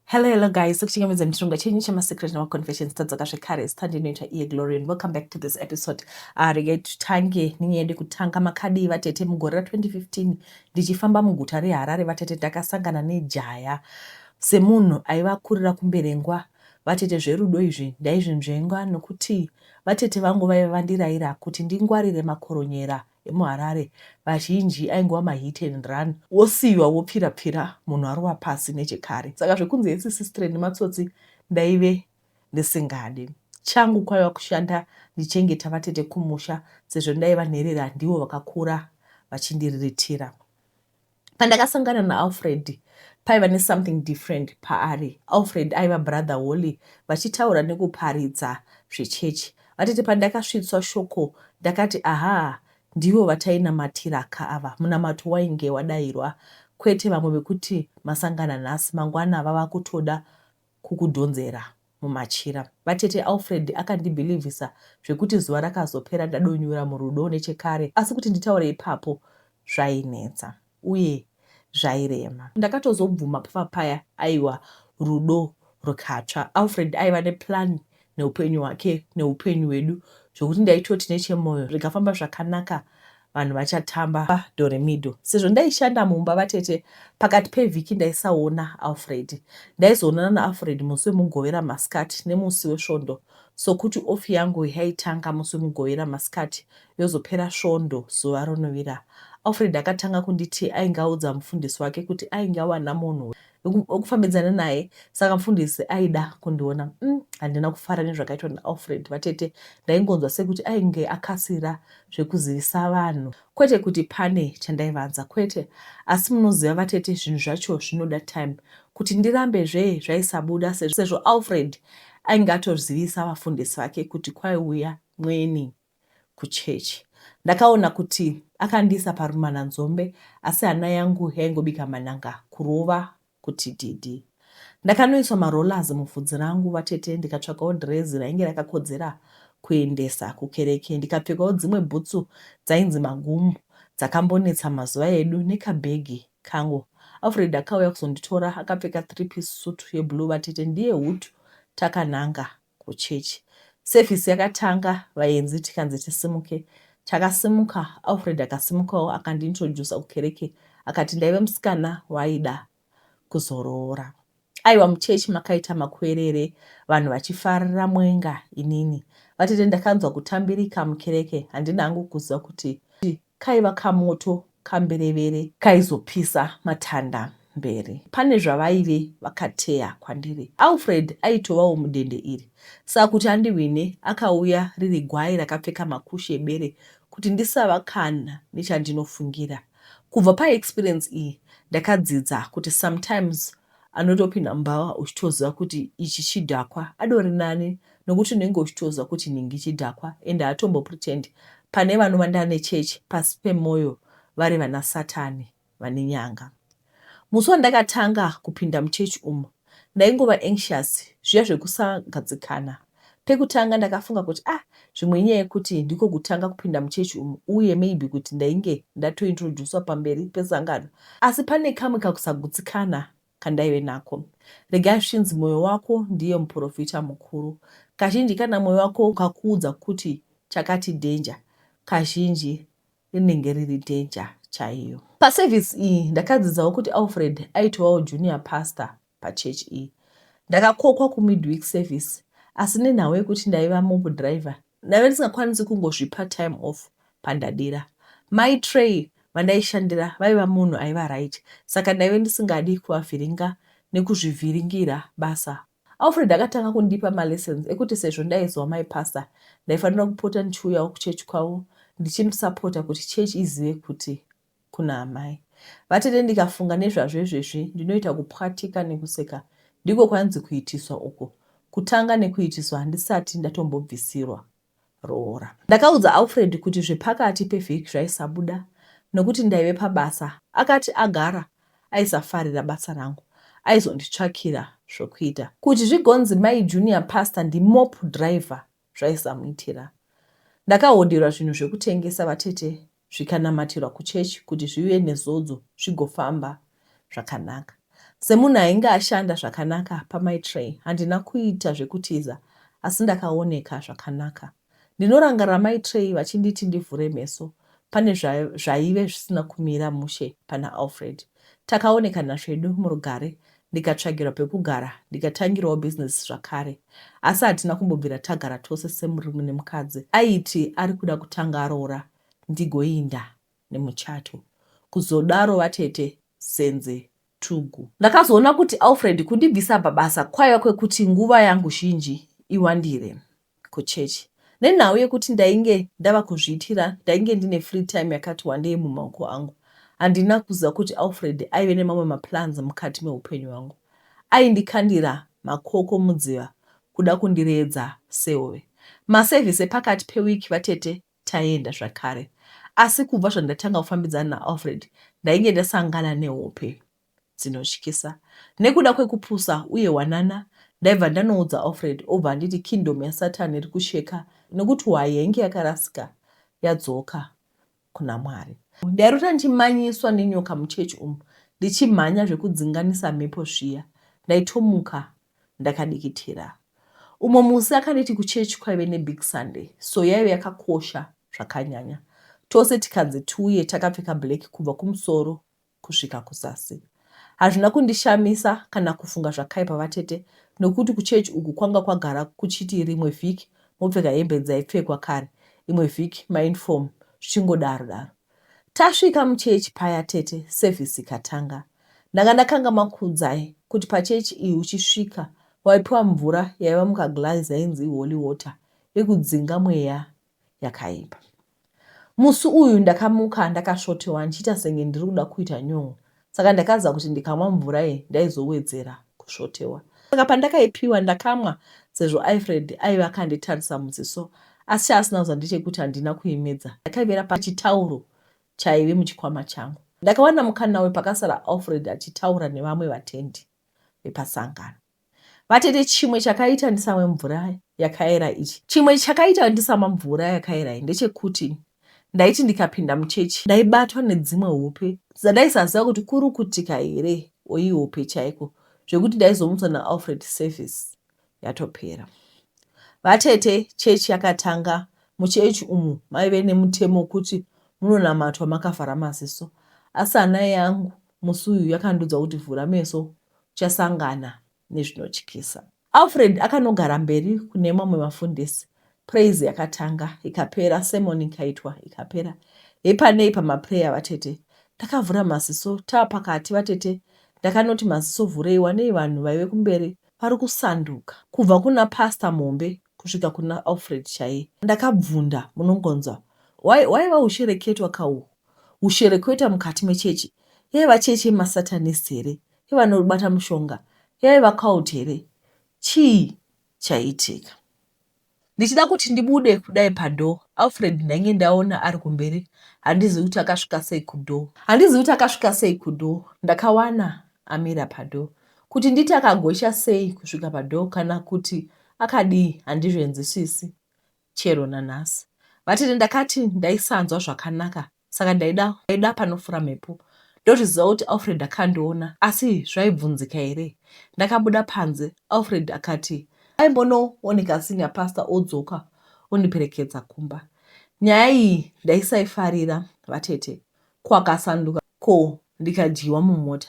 Hello guys, sokuchingamidza mchirunga chenyu chemasecret namaconfessions tadzakazvekare zitandinoita iye Glory and welcome back to this episode. Regai titange nenyaya kutanga makadi vatete mugore ra2015 ndichifamba muguta reHarare vatete ndakasangana nejaya semunhu aivakurira kumberengwa. Vatete zverudo izvi ndaizvinzvenga nokuti vatete vangu vaiva vandirayira kuti ndingwarire makoronyera emuHarare. Vazhinji aingova mahit and run, wosiyiwa wopfira-pfira munhu arova pasi nechekare. Saka zvekunzi hetsi sistere nematsotsi ndaive ndisingadi. Changu kwaiva kushanda ndichengeta vatete kumusha sezvo ndaiva nherera ndivo vakakura vachindiriritira. Pandakasangana naAlfred paiva nesomething different paari. Alfred aiva brother Holly vachitaura nekuparidza zvechechi. Vatete pandakasvitswa shoko ndakati aha, ndivo vatainamatira ava. Munamato wainge wadayirwa, kwete vamwe vekuti masangana nhasi mangwana vava kutoda kukudhonzera mumachira. Vatete Alfred akandibhilivhisa zvekuti zuva rakazopera ndadonyura murudo nechekare, asi kuti nditaure ipapo zvainetsa uye zvairema. Ndakatozobvuma paya aiwa rudo rukatsva. Alfred aiva neplan neupenyu hwake neupenyu hwedu zvokuti ndaitoti nechemwoyo zvikafamba zvakanaka vanhu vachatamba Doremido. Sezvo ndaishanda mumba vatete, pakati pevhiki ndaisaona Alfred. Ndaizoonana naAlfred musi wemugovera masikati nemusi wesvondo, sokuti ofi yangu yaitanga musi wemugovera masikati yozopera svondo zuva ronovira. Alfred akatanga kunditi ainge audza mufundisi wake kuti ainge awana munhu wokufambidzana naye, saka mufundisi aida kundiona. Handina kufara nezvakaitwa naAlfred vatete. Ndaingonzwa sekuti ainge akasira zvekuzivisa vanhu, kwete kuti pane chandaivanza, kwete. Asi munoziva vatete, zvinhu zvacho zvinoda time kuti ndirambe zvaisabuda, sezvo Alfred ainge atozivisa vafundisi vake kuti kwaiuya mweni kuchechi. Ndakaona kuti akandiisa parumananzombe, asi hana yangu yaingobika mananga kurova kuti dhidhi. Ndakanoiswa marollers muvhudzi rangu vatete, ndikatsvakawo dhirezi rainge rakakodzera kuendesa kukereke, ndikapfekawo dzimwe bhutsu dzainzi magumu dzakambonetsa mazuva edu nekabhegi kangu. Alfred akauya kuzonditora akapfeka 3-piece suit yeblue vatete, ndiye hutu takananga kuchechi. Sevhisi yakatanga vaenzi tikanzi tisimuke. Takasimuka, Alfred akasimukawo akandintrodusa kukereke, akati ndaive musikana waida kuzoroora. Aiwa muchechi makaita makwerere, vanhu vachifarira mwenga inini. Vatete ndakanzwa kutambirika mukereke, handina hangu kuziva kuti kaiva kamoto kamberevere kaizopisa matanda mberi. Pane zvavaive vakateya kwandiri. Alfred aitovawo mudende iri, saka kuti andiwine akauya riri gwai rakapfeka makushe ebere kuti ndisava kana nechandinofungira. Kubva paexperience iyi ndakadzidza kuti sometimes anotopinda mumba uchitoziva kuti ichi chidhakwa adori nani, nokuti unenge uchitoziva kuti ningi chidhakwa ende hatombopretendi pane vanovanda nechechi pasi pemwoyo vari vana Satani vane nyanga. Musi wandakatanga kupinda muchechi umu ndaingova anxious, zviya zvekusagadzikana. Pekutanga ndakafunga kuti zvimwe inyaya yekuti ndiko kutanga kupinda muchechi umu uye maybe kuti ndainge ndatointroducwa pamberi pesangano, asi pane kamwe kakusagutsikana kandaive nako. Regai zvinzi mwoyo wako ndiye muprofita mukuru. Kazhinji kana mwoyo wako ukakuudza kuti chakati dhenja, kazhinji rinenge riri dhenja chaiyo. Pasevhisi iyi ndakadzidzawo kuti Alfred aitovawo junior pastor pachechi iyi. Ndakakokwa kumidweek service, asi nenhau yekuti ndaiva mobudhiraivha ndaive ndisingakwanisi kungozvipa time off pandadira. Mai Trey vandaishandira vaiva munhu aiva right, saka ndaive ndisingadi kuvavhiringa nekuzvivhiringira basa. Alfred akatanga kundipa malessons ekuti sezvo ndaizova mai pastor ndaifanira kupota ndichiuyawo kuchechi kwavo ndichimusapota kuti chechi izive kuti kuna amai. Vatete ndikafunga nezvazvo izvezvi ndinoita kupwatika nekuseka, ndiko kwanzi kuitiswa uko. Kutanga nekuitiswa handisati ndatombobvisirwa roora. Ndakaudza Alfred kuti zvepakati pevhiki zvaisabuda nokuti ndaive pabasa. Akati agara aisafarira basa rangu, aizonditsvakira zvokuita. Kuti zvigonzi mai junior pastor ndimop driver zvaisamuitira. Ndakahodherwa zvinhu zvekutengesa vatete zvikanamatirwa kuchechi kuti zvive nezodzo zvigofamba zvakanaka. Semunhu ainge ashanda zvakanaka pamaitray, handina kuita zvekutiza, asi ndakaoneka zvakanaka. Ndinorangarira maitray vachinditi ndivhure meso. Pane zvaive zvisina kumira mushe pana Alfred. Takaoneka nazvedu murugare, ndikatsvagirwa pekugara, ndikatangirawo bhizinesi zvakare. Asi hatina kumbobvira tagara tose semurume nemukadzi. Aiti ari kuda kutanga aroora ndigoinda nemuchato. Kuzodaro vatete senze tugu. Ndakazoona kuti Alfred kundibvisa pabasa kwaiva kwekuti nguva yangu zhinji iwandire kuchechi. Nenhau yekuti ndainge ndava kuzviitira, ndainge ndine free time yakati wandei mumaoko angu. Handina kuziva kuti Alfred aive nemamwe maplans mukati meupenyu hwangu. Aindikandira makoko mudziva kuda kundiredza sehove. Masevhisi epakati pewiki vatete taenda zvakare. Asi kubva zvandatanga kufambidzana naAlfred, ndainge ndasangana nehope dzinotyisa. Nekuda kwekupusa uye wanana, ndaibva ndanoudza Alfred obva anditi kingdom yaSatani iri kusheka nokuti hwai yainge yakarasika yadzoka kuna Mwari. Ndairota ndichimanyiswa nenyoka muchechi umu, ndichimhanya zvekudzinganisa mhepo zviya. Ndaitomuka ndakadikitira. Umwe musi akanditi kuchechi kwaive nebig Sunday, so yaive yakakosha zvakanyanya. Tose tikanzi tiuye takapfeka black kubva kumusoro kusvika kuzasi. Hazvina kundishamisa kana kufunga zvakaipa vatete, nokuti kuchechi uku kwanga kwagara kuchiti rimwe vhiki mopfeka hembe dzaipfekwa kare, imwe vhiki mauniform zvichingodaro daro. Tasvika muchechi paya tete, sevhisi ikatanga. Ndanga ndakanga makudzai kuti pachechi iyi uchisvika waipiwa mvura yaiva mukaglazi yainzi holy water yekudzinga mweya yakaipa. Musi uyu ndakamuka ndakasvotewa ndichiita senge ndiri kuda kuita nyon'o. Saka ndakaziva kuti ndikamwa mvura iyi ndaizowedzera kusvotewa. Saka pandakaipiwa ndakamwa sezvo Alfred aiva akanditarisa muziso, asi chaasina kuziva ndechekuti handina kuimedza. Ndakaivera pachitauro chaive muchikwama changu. Ndakawana mukana wepakasara Alfred achitaura nevamwe vatendi vepasangano. Vatete, chimwe chakaita ndisamwe mvura yakaera ichi. Chimwe chakaita ndisamwa mvura yakaera iyi ndechekuti ndaiti ndikapinda muchechi ndaibatwa nedzimwe hope dzandaisaziva kuti kurukutika here oihope chaiko, zvekuti ndaizomutswa naAlfred service yatopera. Vatete, chechi yakatanga. Muchechi umu maive nemutemo kuti munonamatwa makavhara maziso. Asi hana yangu musi uyu yakandiudza kuti vhura meso uchasangana nezvinotyisa. Alfred akanogara mberi kune mamwe mafundisi. Praise yakatanga ikapera, sermon ikaitwa ikapera. Hepanei pamaprayer vatete. Ndakavhura maziso, tava pakati vatete. Ndakanoti maziso vhurei, wanei vanhu vaive kumberi vari kusanduka. Kubva kuna pastor mombe kusvika kuna Alfred chaiye. Ndakabvunda munongonzwa. Waiva ushereketwa kahwo. Ushereketwa mukati mechechi. Yaiva chechi yemasatanist here? Yevanobata mushonga? Yaiva cult here? Chii chaiitika? Ndichida kuti ndibude kudai padoo, Alfred ndainge ndaona ari kumberi. Handizivi kuti akasvika sei kudoo. Ndakawana amira padoo. Kuti nditi akagosha sei kusvika padoo kana kuti akadii handizvenzisisi chero nanhasi. Vatete, ndakati ndaisanzwa zvakanaka, saka ndaida panofura mhepo. Ndochiziva kuti Alfred akandiona, asi zvaibvunzika here? Ndakabuda panze, Alfred akati aimbonooneka senior pastor odzoka ondiperekedza kumba. Nyaya iyi ndaisaifarira vatete. Kwakasanduka ko ndikadyiwa mumota.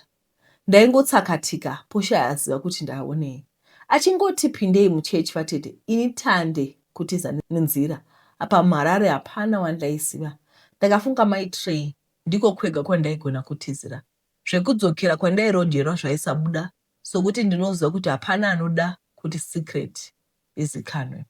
Ndaingotsakatika poshaaziva kuti ndaonei. Achingoti pindei muchechi vatete, ini tande kutiza nenzira. Apa mharare hapana wandaisiva. Ndakafunga maitray ndiko kwega kwandaigona kutizira. Zvekudzokera kwandairogerwa zvaisabuda, sokuti ndinoziva kuti hapana anoda kuti secret izikanwe.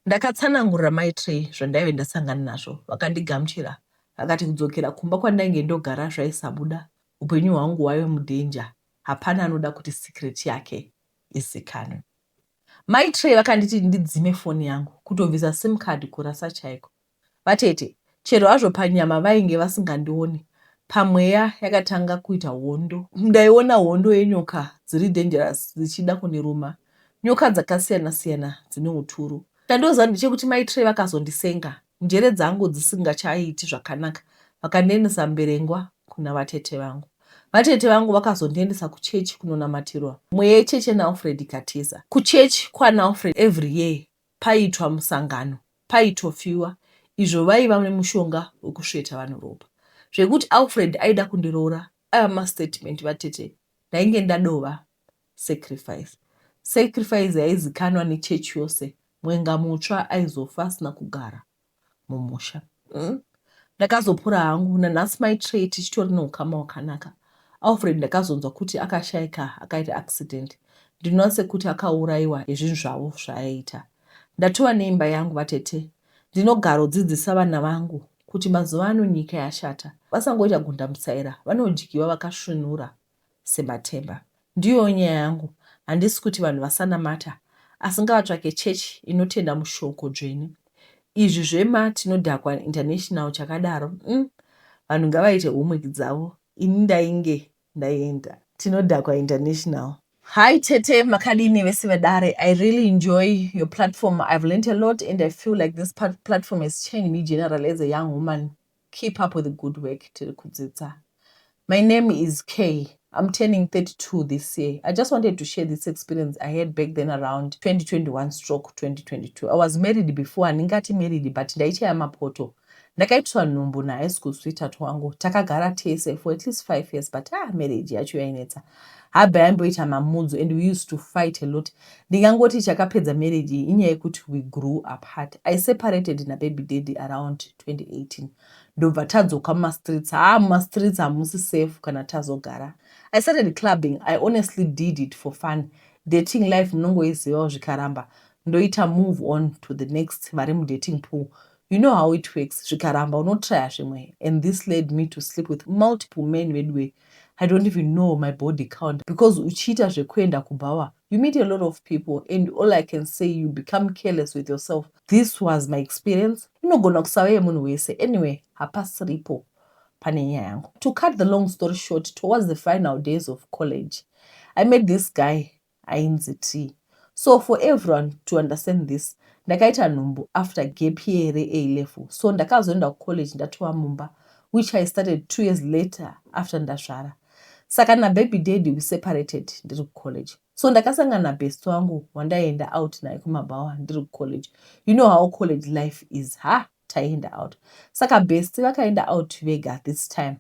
Ndakatsanangurira maitray zvandaive ndasangana nazvo. Vakandigamuchira vakati kudzokera kumba kwandainge ndogara zvaisabuda. Upenyu hwangu hwaive mudenja. Hapana anoda kuti secret yake izikanwe. Maitray vakanditi ndidzime foni yangu, kutobvisa sim card kurasa chaiko. Vatete, chero hazvo panyama vainge vasingandioni, pamweya yakatanga kuita hondo. Ndaiona hondo yenyoka dziri dangerous dzichida kundiruma. Nyoka dzakasiyana siyana dzine uturu. Ndandoziva ndechekuti maitray vakazondisenga, njere dzangu dzisingachaiti zvakanaka, vakandiendesa mberengwa kuna vatete vangu. vatete vangu vakazondiendesa kuchechi kunonamatirwa. Mweya yechechi naAlfred ikatiza. Kuchechi kwaNaAlfred every year paitwa musangano, paitofiwa. Izvo vaiva nemushonga wekusveta vanhu ropa. Zvekuti Alfred aida kundiroora, aiva mastatement vatete. Ndainge ndadova sacrifice. Sacrifice yaizikanwa nechechi yose. Mwenga mutsva aizofa asina kugara mumusha. Ndakazopura hangu nanhasi maitrade tichitori neukama hwakanaka. Alfred ndakazonzwa kuti akashayika akaita accident. Ndinoona sekuti akaurayiwa nezvinhu zvavo zvaaiita. Ndatova neimba yangu vatete. Ndinogarodzidzisa vana vangu kuti mazuva ano nyika yashata. Vasangoita gundamusaira, vanodyiwa vakasvinura sematemba. Ndiyo nyaya yangu. Handisi kuti vanhu vasanamata, asi ngavatsvake chechi inotenda mushoko dzvene. Izvi zvema tinodhakwa international chakadaro, vanhu ngavaite homework dzavo. Ini ndainge ndaenda tinodhakwa international. Hi tete makadini vese vedare. I really enjoy your platform. I've learned a lot and I feel like this platform has changed me generally as a young woman. Keep up with the good work. My name is Kay. I'm turning 32 this year. I just wanted to share this experience I had back then around 2021/2022. I was married before, andingati married, but ndaichaya mapoto. Ndakaitiswa nhumbu nahigh school sweetheart wangu. Takagara tese for at least 5 years, but marriage yacho yainetsa. Habe aimboita mamudzo and we used to fight a lot. Ndingangoti chakapedza marriage inyaya yekuti we grew apart. I separated nababy daddy around 2018. Ndobva tadzoka mumastreets. Mumastreets hamusi safe kana tazogara. I started clubbing. I honestly did it for fun. Dating life munongoizivawo zvikaramba. Ndoita move on to the next vari mudating pool. You know how it works. Zvikaramba unotraya zvimwe. And this led me to sleep with multiple men midway. I don't even know my body count because uchiita zvekuenda kubhawa, you meet a lot of people and all I can say, you become careless with yourself. This was my experience. Inogona kusava yemunhu wese. Anyway, hapasiripo pane nyaya yangu. To cut the long story short, towards the final days of college, I met this guy, ainzi T. So for everyone to understand this, ndakaita nhumbu after gap year A level. So ndakazoenda kucollege ndatova mumba, which I started 2 years later after ndazvara. Saka nababy daddy we separated ndiri kucollege. So ndakasangana nabest wangu wandaenda out naye kumabhawa ndiri kucollege. You know how college life is. Taienda out. Saka best vakaenda out vega this time.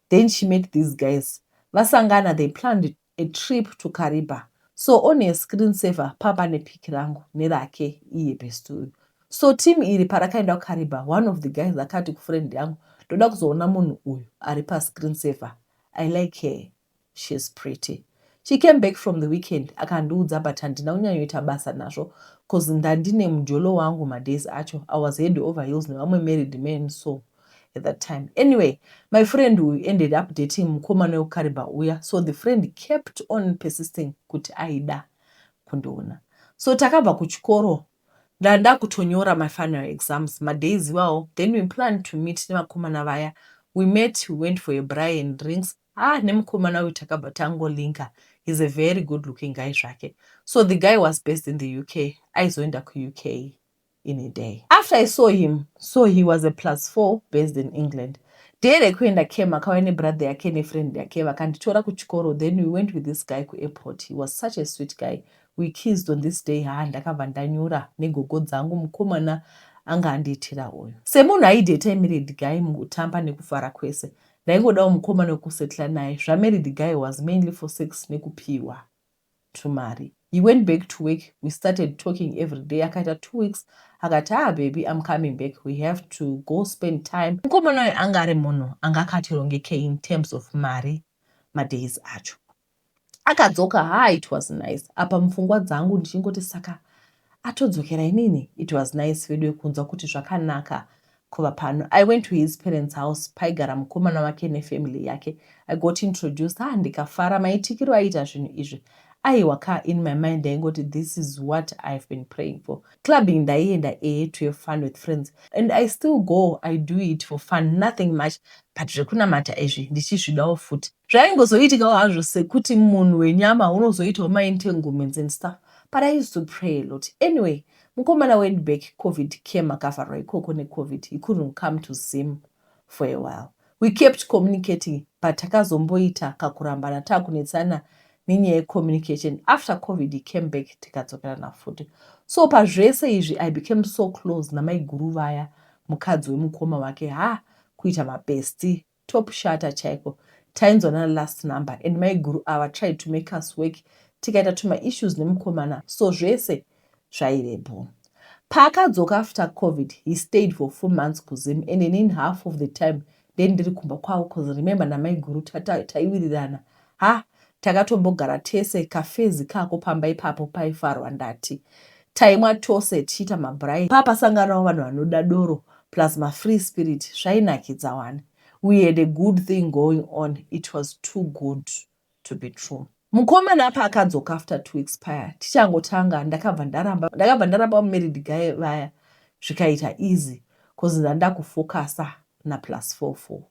Then she met these guys. Vasangana, they planned a trip to Kariba. So on a screensaver, papa nepic rangu nerake iye best uyu. So team iri parakaenda kuKariba, one of the guys akati kufriend yangu, ndoda kuzoona munhu uyu ari pascreensaver. I like her. She's pretty. She came back from the weekend akandiudza but handina kunyanyoita basa nazvo cause ndandine mujolo wangu madays acho. I was head over heels nevamwe married men so at that time. Anyway, my friend who ended up dating mukomana wekukariba uya, so the friend kept on persisting kuti aida kundiona. So takabva kuchikoro ndanda kutonyora my final exams madays iwawo. Then we planned to meet nevakomana vaya. We met, we went for a braai and drinks. Nemukomana uyu takabva tangolinka. He's a very good looking guy zvake. So the guy was based in the UK. Aizoenda ku-UK in a day. After I saw him, so he was a +4 based in England. Day rekuenda came akauya nebrother yake nefriend yake vakanditora kuchikoro. Then we went with this guy ku-airport. He was such a sweet guy. We kissed on this day. Ndakabva ndanyura negogo dzangu mukomana anga andiitira uyu. Semunhu aidate married guy mukutamba nekufara kwese, ndaingodawo mukomana wekusetla naye. Zvamarried guy was mainly for sex nekupiwa to marry. He went back to work. We started talking every day. Akaita 2 weeks. Akati, baby, I'm coming back. We have to go spend time. Mukomana uyu anga ari munhu anga akatirongeka in terms of mari madays acho. Akadzoka, it was nice. Apa mupfungwa dzangu ndichingoti saka atodzokera inini. It was nice vedu kunzwa kuti zvakanaka kuva pano. I went to his parents' house. Paigara mukomana wake nefamily yake. I got introduced. Ndikafara maitikiro aita zvinhu izvi. Aiwaka in my mind ndaingoti this is what I've been praying for. Clubbing ndaienda to have fun with friends. And I still go. I do it for fun. Nothing much. But zvekunamata izvi ndichizvidawo futi. Zvaingozoitikawo hazvo sekuti munhu wenyama unozoitawo maentanglements and stuff. But I used to pray a lot. Anyway, mukomana went back. COVID came akavharwa ikoko neCOVID. He couldn't come to Zim for a while. We kept communicating, but takazomboita kakurambana takunetsana nenyaya yecommunication. After COVID, he came back tikadzokerana futi. So pazvese izvi I became so close namaiguru vaya, mukadzi wemukoma wake, kuita mabesti, top shata chaiko. Tainzwana last number, and maiguru ava tried to make us work. Tikaita tuma issues nemukomana, so zvese zvairepo. Paakadzoka after COVID, he stayed for 4 months kuZim, and in half of the time, then ndiri kumba kwavo, because remember namaiguru taiwirirana. Takatombogara tese kafezi kako pamba ipapo paifarwa ndati. Taimwa tose tichiita mabhurai. Papasanganawo vanhu vanoda doro plus mafree spirit, zvainakidza wani. We had a good thing going on. It was too good to be true. Mukomana paakadzoka after 2 weeks paya, tichangotanga ndakabva ndaramba married guy vaya, zvikaita easy because ndanda kufokasa na +44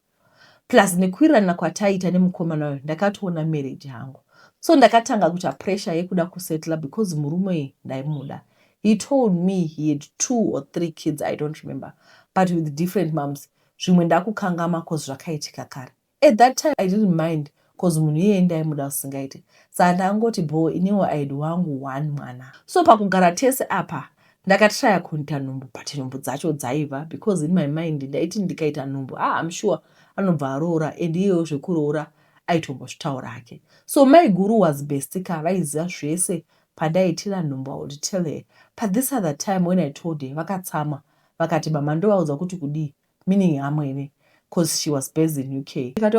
plus nekwirirana kwataita nemukomana wayo ndakatoona marriage yangu. So ndakatanga kuita pressure yekuda kusettle because murume ndaimuda. He told me he had 2 or 3 kids, I don't remember, but with different moms. Zvimwe ndakukangama because zvakaitika kare. At that time I didn't mind because munhu iye ndaimuda usingaiti. Saka ndangoti bo iniwo aidi wangu 1 mwana. So pakugara tese apa ndakatraya kuita nhumbu, but nhumbu dzacho dzaiva because in my mind ndaiti ndikaita nhumbu, I'm sure anobva aroora, and iyewo zvekuroora aitombozvitaura ake. So my guru was bestika, vaiziva zvese pandaitira nhumbu. I would tell her. But this other time when I told her, vakatsama vakati mama ndovaudza kuti kudii, meaning hamwene, because she was based in UK. Ikati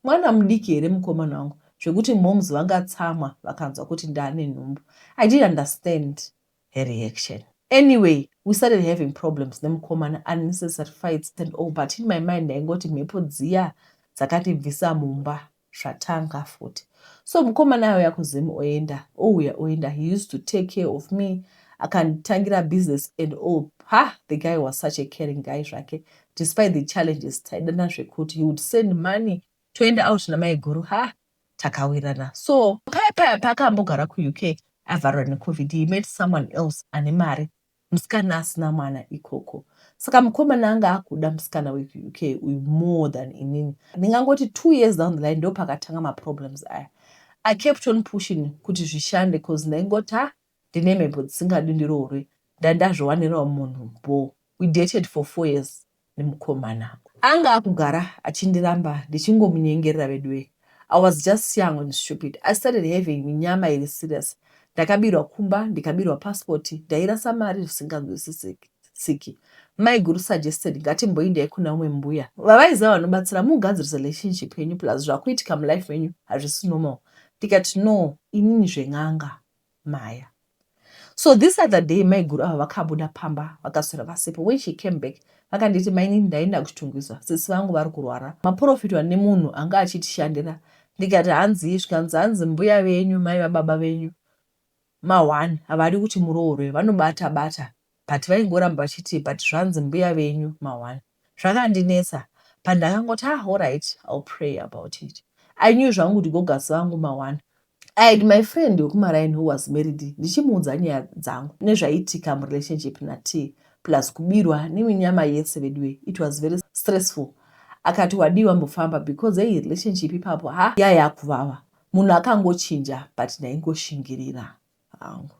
mwana mudiki here mukomana wangu, zvekuti moms vangatsamwa vakanzwa kuti ndane nhumbu. I didn't understand her reaction. Anyway, we started having problems nemukomana, unnecessary fights and all, but in my mind ndaingoti mhepo dziya dzakatibvisa mumba zvatanga futi. So mukomana ayo yakuZim oenda, he used to take care of me, akanditangira business and all. The guy was such a caring guy zvake, despite the challenges taidana zvekuti he would send money toenda out namaiguru, takawirana. So paya pakambogara kuUK avharwa neCOVID, he met someone else ane mari, musikana asina mwana ikoko. Saka mukomana anga akuda musikana wekuUK uyu more than inini. Ndingangoti 2 years down the line ndo pakatanga maproblems aya. I kept on pushing kuti zvishande because ndaingoti ndine mhepo dzisingadi ndiroorwe, ndandazviwanirawo munhu bo. We dated for 4 years nemukomana. Anga akugara achindiramba ndichingomunyengerera vedwe. I was just young and stupid. I started having minyama iri serious. Ndakabirwa kumba, ndikabirwa passport, ndairasa mari zvisinganzwisisiki. My guru suggested ngatimboendai kuna umwe mbuya vavaiziva vanobatsira mugadzirisa relationship yenyu plus zvakuitika mulife yenyu hazvisi normal. Ndikati no, inini zven'anga maya. So this other day my guru ava vakabuda pamba vakaswera vasepo. When she came back vakanditi maini ndaenda kuchitungiswa, sisi vangu vari kurwara, maprofitwa nemunhu anga achitishandira. Ndikati hanzi zvikanzi hanzi mbuya venyu mai vababa venyu ma1 havadi kuti muroorwe, vanobata but vaingoramba vachiti but zvanzi mbuya venyu ma1. Zvakandinetsa, but ndakangoti all right, I'll pray about it. I knew zvangu kuti gogasi vangu ma1. I had my friend wekumaraini who was married, ndichimuudza nyaya dzangu nezvaitika murelationship naT plus kubirwa neminyama yese vedwe. It was very stressful. Akati wadiwa mbofamba because hey, relationship ipapo yaya kuvava, munhu akangochinja but ndaingoshingirira hangu.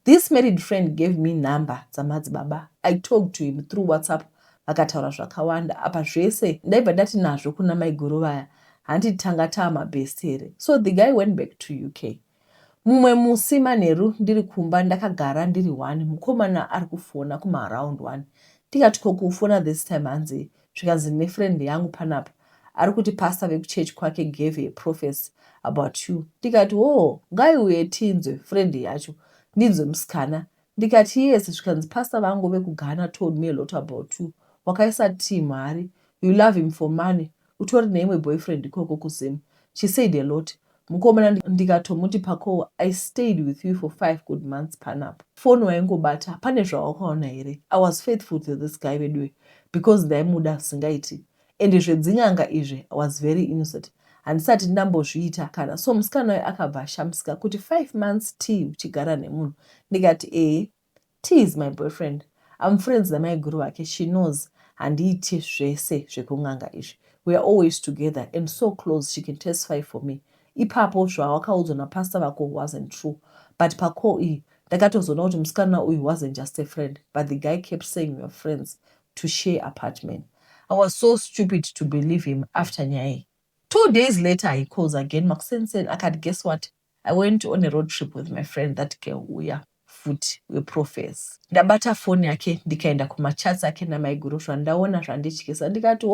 This married friend gave me number dzamadzibaba. I talked to him through WhatsApp. Vakataura zvakawanda apa zvese ndaibva ndati nazvo kuna maiguru vaya, handiti tanga taamabest here. So the guy went back to UK. Mumwe musi manheru ndiri kumba ndakagara ndiri 1, mukomana ari kufona kumaaround 1. Ndikati kokufona this time hanzi zvikanzi nefriend yangu panapa ari kuti pastor vekuchurch kwake gave a prophecy about you. Ndikati ngaiuye tinzwe friend yacho ndinzwe musikana. Ndikati yes, zvikanzi pastor vangu vekuGhana told me a lot about you. Wakaisa mari, you love him for money, utori neimwe boyfriend ikoko kuZim. She said a lot. Mukomana ndikatomuti pako, I stayed with you for 5 good months panapa. Phone waingobata, pane zvawakaona here. I was faithful to this guy vedwe because ndaimuda singaiti. And zvedzin'anga izvi, I was very innocent. Handisati ndambozviita kana. So musikana wayo akabva ashamsika kuti 5 months T uchigara nemunhu. Ndikati T is my boyfriend. I'm friends namaiguru vake. She knows. Handiiti zvese zvekun'anga izvi. we are always together and so close, she can testify for me. Ipapo zvawakaudzwa napastor vako wasn't true, but pako iyi ndakatozoona kuti musikana uyu wasn't just a friend, but the guy kept saying we were friends to share apartment. I was so stupid to believe him after nyaya. 2 days later he calls again. Makusensen akati, guess what, I went on a road trip with my friend, that girl uya futi weprofess. Ndabata phone yake ndikaenda kumachats ake namaiguru zvandaona zvandityisa ndikati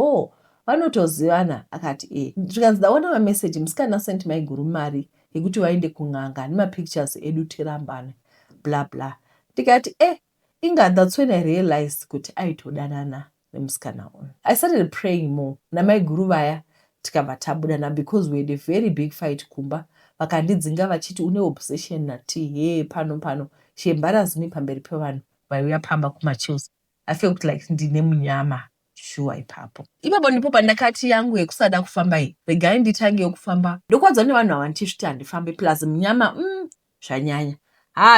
vanotozivana. Akati ndikanzi ndaona mameseji musikana sent maiguru mari yekuti waende kun'anga nemapictures edu tirambane bla bla. Ndikati inga that's when I realized kuti aitodanana nemusikana uyu. I started praying more namaiguru vaya tikabva tabudana because we had a very big fight kumba. Vakandidzinga vachiti une obsession nati pano she embarrassed me pamberi pevanhu vaiuya pamba kumachills. I felt like ndine munyama sure ipapo. Ipapo ndipo pandakati yangu yekusada kufamba iyi regai nditange yokufamba ndokwadza nevanhu ava ndichisviti handifambi plus munyama zvanyanya.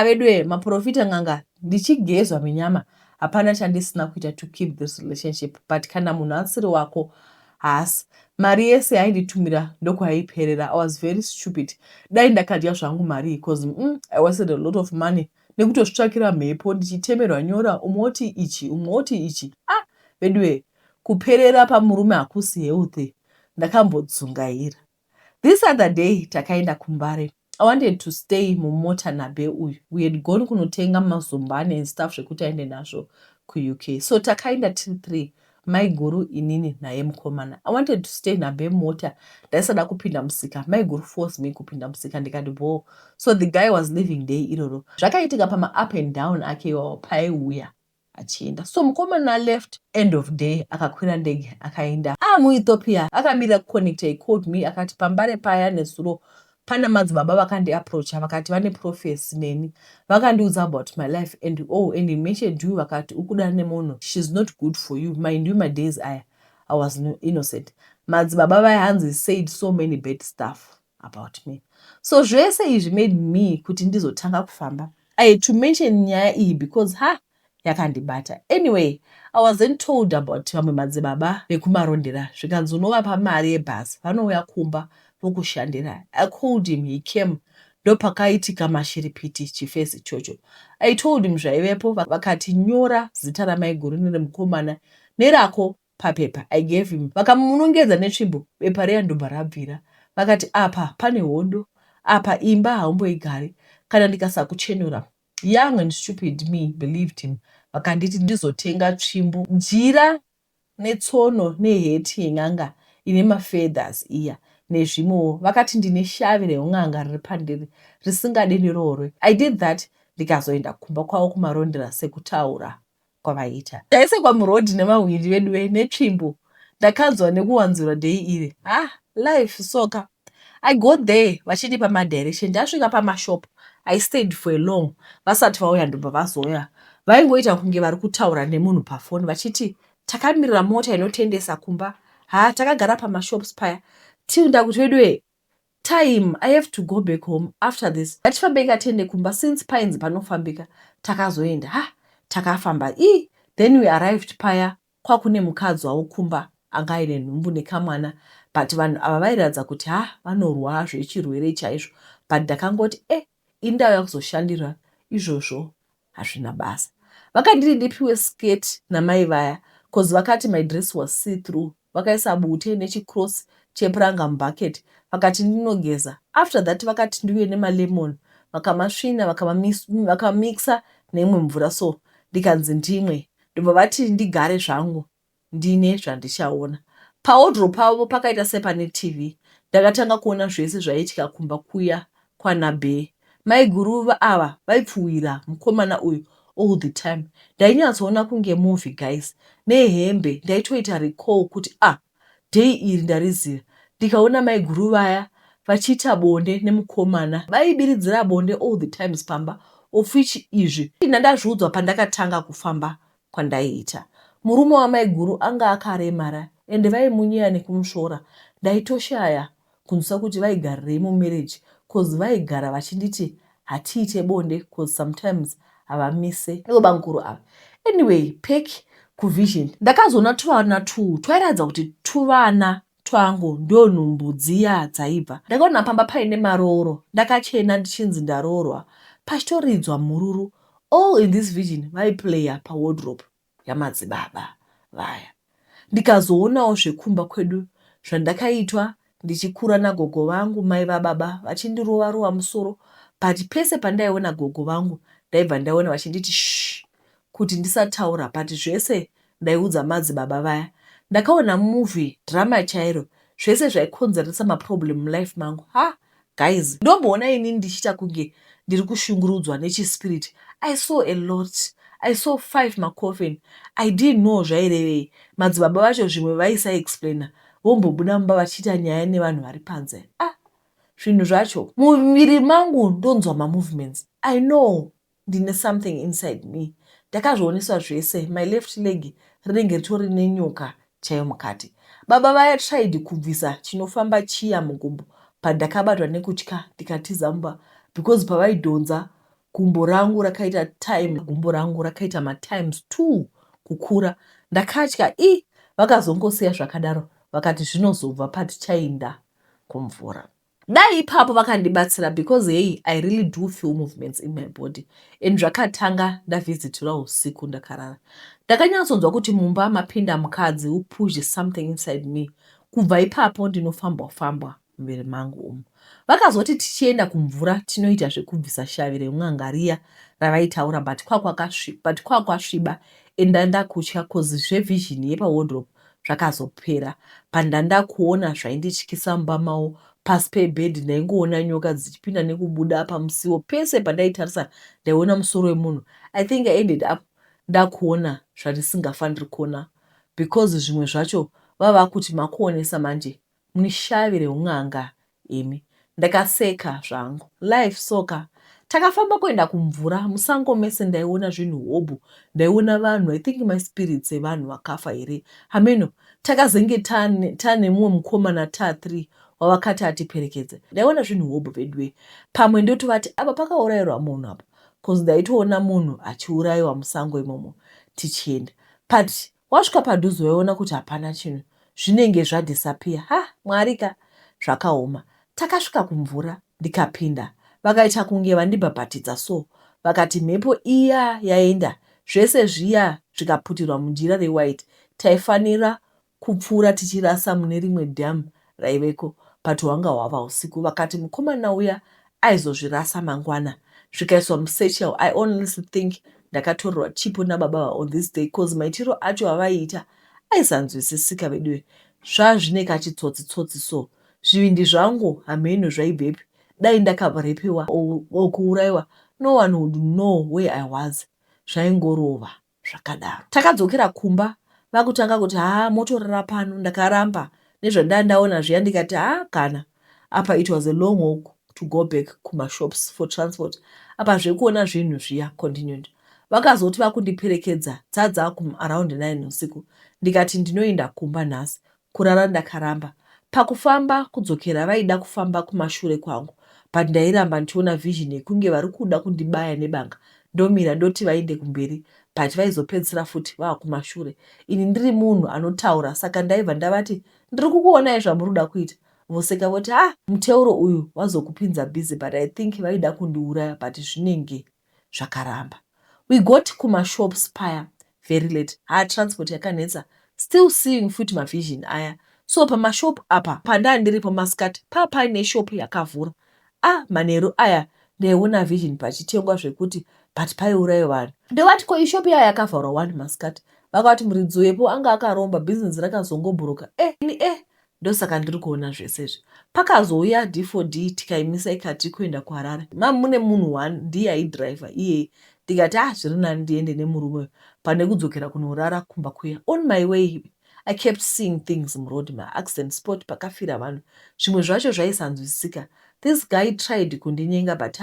Vedue maprofita ng'anga ndichigezwa minyama hapana chandisina kuita to keep this relationship, but kana munhu asiri wako haasi. Mari yese yainditumira ndokwaiperera. I was very stupid. Dai ndakadya zvangu mari because I wasted a lot of money nekutozvitsvakira mhepo ndichitemerwa nyora umoti ichi. Vedue kuperera pamurume hakusi healthy. Ndakambodzungaira. This other day takaenda kuMbare. I wanted to stay mumota nabe uyu. We had gone kunotenga mazumbane and stuff zvekuti aende nazvo kuUK. So takaenda till 3. Maiguru inini naye mukomana. I wanted to stay nabe mota. Ndaisada kupinda musika. Maiguru forced me kupinda musika ndikati bo. So the guy was living there iroro. Zvakaitika pama up and down ake iwawo paiuya achienda. So mukomana left end of day akakwira ndege akaenda muEthiopia. Akamira kuconnecta. He called me akati pambare paya nesuro pana madzibaba vakandiapproacha vakati vane profesi neni vakandiudza about my life and he mentioned you vakati ukuda nemunhu, she's not good for you. Mind you, my days I was innocent. Madzibaba vaya hanzi said so many bad stuff about me. So zvese izvi made me kuti ndizotanga kufamba. I had to mention nyaya iyi because yakandibata. Anyway, I was then told about vamwe madzibaba vekumarondera zvikanzi unovapa mari yebhasi vanouya kumba vokushandira. I called him, he came. Ndopakaitika mashiripiti chifesi ichocho. I told him zvaivepo vakati nyora zita ramaiguru neremukomana nerako papepa. I gave him. Vakamunongedza netsvimbo bepa reya ndobva rabvira. Vakati apa pane hondo, apa imba haumboigari kana ndikasakuchenura. Young and stupid me believed him. Vakanditi ndizotenga tsvimbo jira netsono neheti yeng'anga ine mafeathers iya nezvimwewo. Vakati ndine shavi reung'anga riri pandiri risingade nerorwe. I did that ndikazoenda kumba kwavo kumarondera sekutaura kwavaita. Ndaisekwa murodhi nemahwindi vedu netsvimbo. Ndakanzwa nekuwanzura dhei iri. Life soka. I got there vachindipa madirection. Ndasvika pamashop. I stayed for a long. Vasati vauya ndobva vazoya. Vaingoita kunge vari kutaura nemunhu pafoni vachiti takamirira mota inotendesa kumba. Takagara pamashops paya. Till ndakuti vedue time I have to go back home after this. Ngatifambe ngatende kumba since painzi panofambika. Takazoenda. Takafamba. Then we arrived paya kwakune mukadzi wavo kumba anga aine nhumbu nekamwana. But vanhu ava vairatidza kuti vanorwara zvechirwere chaizvo. But ndakangoti indauya kuzoshandira izvozvo hazvina basa. Vakanditi ndipiwe skirt namai vaya because vakati my dress was see through. Vakaisa bute nechicross chepuranga mubucket vakati ndinogeza. After that vakati ndiuye nemalemon vakamasvina vakamixa neimwe mvura so ndikanzi ndimwe ndobva vati ndigare zvangu ndine zvandichaona. Pawardrobe pavo pakaita sepane TV. Ndakatanga kuona zvese zvaiitika kumba kuya kwanaBhe. Maiguru ava vaipfuwira mukomana uyu all the time. Ndainyatsoona kunge movie guys. Nehembe ndaitoita recall kuti dhei iri ndariziva. Ndikaona maiguru vaya vachiita bonde nemukomana. Vaibiridzira bonde all the times pamba. Of which izvi ndandazviudzwa pandakatanga kufamba kwandaiita. Murume wamaiguru anga akaremara ende vaimunyira nekumusvora. Ndaitoshaya kunzwa kuti vaigarirei mumarriage cause vaigara vachinditi hatiite bonde cause sometimes havamise. Banguru ava. Anyway, peki kuvision ndakazoona tuvana twairatidza kuti tuvana twangu ndo nhumbu dziya dzaibva. Ndakaona pamba paine marooro, ndakachena ndichinzi ndaroorwa, pachitoridzwa mururu. All in this vision vaiplaya pawardrobe yamadzibaba vaya. Ndikazoonawo zvekumba kwedu zvandakaitwa ndichikura nagogo vangu, mai vababa vachindirova rova musoro, but pese pandaiona gogo vangu ndaibva ndaiona vachinditi shh kuti ndisataura, but zvese ndaiudza madzibaba vaya. Ndakaona movie drama chairo, zvese zvaikonzeresa maproblem mulife mangu. Guys, ndomboona ini ndichiita kunge ndiri kushungurudzwa nechispirit. I saw a lot. I saw 5 macoffin. I didn't know zvairevei. Madzibaba vacho zvimwe vaisaexplaina, vombobuda mumba vachiita nyaya nevanhu vari panze. Zvinhu zvacho muviri mangu ndonzwa mamovements. I know ndine something inside me. Ndakazvioneswa zvese. My left leg rinenge ritori nenyoka chaiyo mukati. Baba vaya tried kubvisa chinofamba chiya mugumbo, pandakabatwa nekutya ndikatiza mumba, because pavaidhonza gumbo rangu rakaita gumbo rangu rakaita matimes 2 kukura. Ndakatya, vakazongosiya zvakadaro, vakati zvinozobva patichaenda kumvura. Dai ipapo vakandibatsira, because hey, I really do feel movements in my body. And zvakatanga ndavhizitira usiku ndakarara. Ndakanyatsonzwa kuti mumba mapinda mukadzi who pushed something inside me. Kubva ipapo ndinofamba muviri mangu umu. Vakazoti tichienda kumvura tinoita zvekubvisa shavi ren'anga riya ravaitaura, but kwakwasviba. Endanda kutya cause zvevision yepawardrobe zvakazopera. Pandanda kuona zvaindityisa mumba mavo, pasi pebhedhi ndaingoona nyoka dzichipinda nekubuda pamusiwo. Pese pandaitarisa ndaiona musoro wemunhu. I think I ended up ndakuona zvandisingafaniri kuona, because zvimwe zvacho vava kuti makuonesa manje mune shavi reun'anga imi. Ndakaseka zvangu. Life soka. Takafamba kuenda kumvura, musango mese ndaiona zvinhu hobhu, ndaiona vanhu. I think my spirits evanhu vakafa here. Hameno, takazenge tane mumwe mukomana 3 wavakati atiperekedze. Ndaiona zvinhu hobhu vedwe. Pamwe ndotovati apa pakaurayirwa munhu apa, cause ndaitoona munhu achiurayiwa musango imomo tichienda. But wasvika padhuze waiona kuti hapana chinhu, zvinenge zvadisappear. Mwarika, zvakaoma. Takasvika kumvura, ndikapinda. Vakaita kunge vandibhabhatidza so. Vakati mhepo iya yaenda, zvese zviya zvikaputirwa mujira rewhite. Taifanira kupfuura tichirasa mune rimwe dhamu raiveko, but hwanga hwava usiku. Vakati mukomana uya aizozvirasa mangwana, zvikaiswa musechel. I honestly think ndakatorerwa chipo nababa on this day, cause maitiro acho avaiita aisanzwisisika vedwe. Zvazvine kachitsotsi so. Zvivindi zvangu hameno zvaibvepi. Dai ndakarepiwa okuurayiwa, no one would know where I was. Zvaingorova zvakadaro. Takadzokera kumba, vakutanga kuti motorara pano. Ndakaramba nezvandandaona zviya, ndikati kana apa it was a long walk to go back kumashops for transport. Apa zvekuona zvinhu zviya continued. Vakazoti vakundiperekedza dzadza around 9 usiku. Ndikati ndinoenda kumba nhasi. Kurara ndakaramba. Pakufamba kudzokera vaida kufamba kumashure kwangu, but ndairamba ndichiona vision yekunge vari kuda kundibaya nebanga. Ndomira ndoti vaende kumberi, but vaizopedzisira futi vava kumashure. Ini ndiri munhu anotaura, saka ndaibva ndavati ndiri kukuonai zvamuri kuda kuita. Voseka voti muteuro uyu wazokupinza busy, but I think vaida kundiuraya, but zvinenge zvakaramba. We got kumashops paya very late. Transport yakanetsa. Still seeing futi mavision aya. So pamashop apa pandandiripo masikati paine shop yakavhura. Manheru aya ndaiona vision pachitengwa zvekuti but paiurayiwa vanhu. Ndovati ko ishop iya yakavharwa 1 masikati. Vakati muridzi wepo anga akaromba, business rakazongobhuruka. Ndosaka ndiri kuona zvese izvi. Pakazouya D4D tikaimisa ikati kuenda kuHarare. Mune munhu 1 ndiye aidhiraivha iye. Ndikati zviri nani ndiende nemurume pane kudzokera kunorara kumba kuya. On my way I kept seeing things muroad, accident spot pakafira vanhu. Zvimwe zvacho zvaisanzwisika. This guy tried kundinyenga, but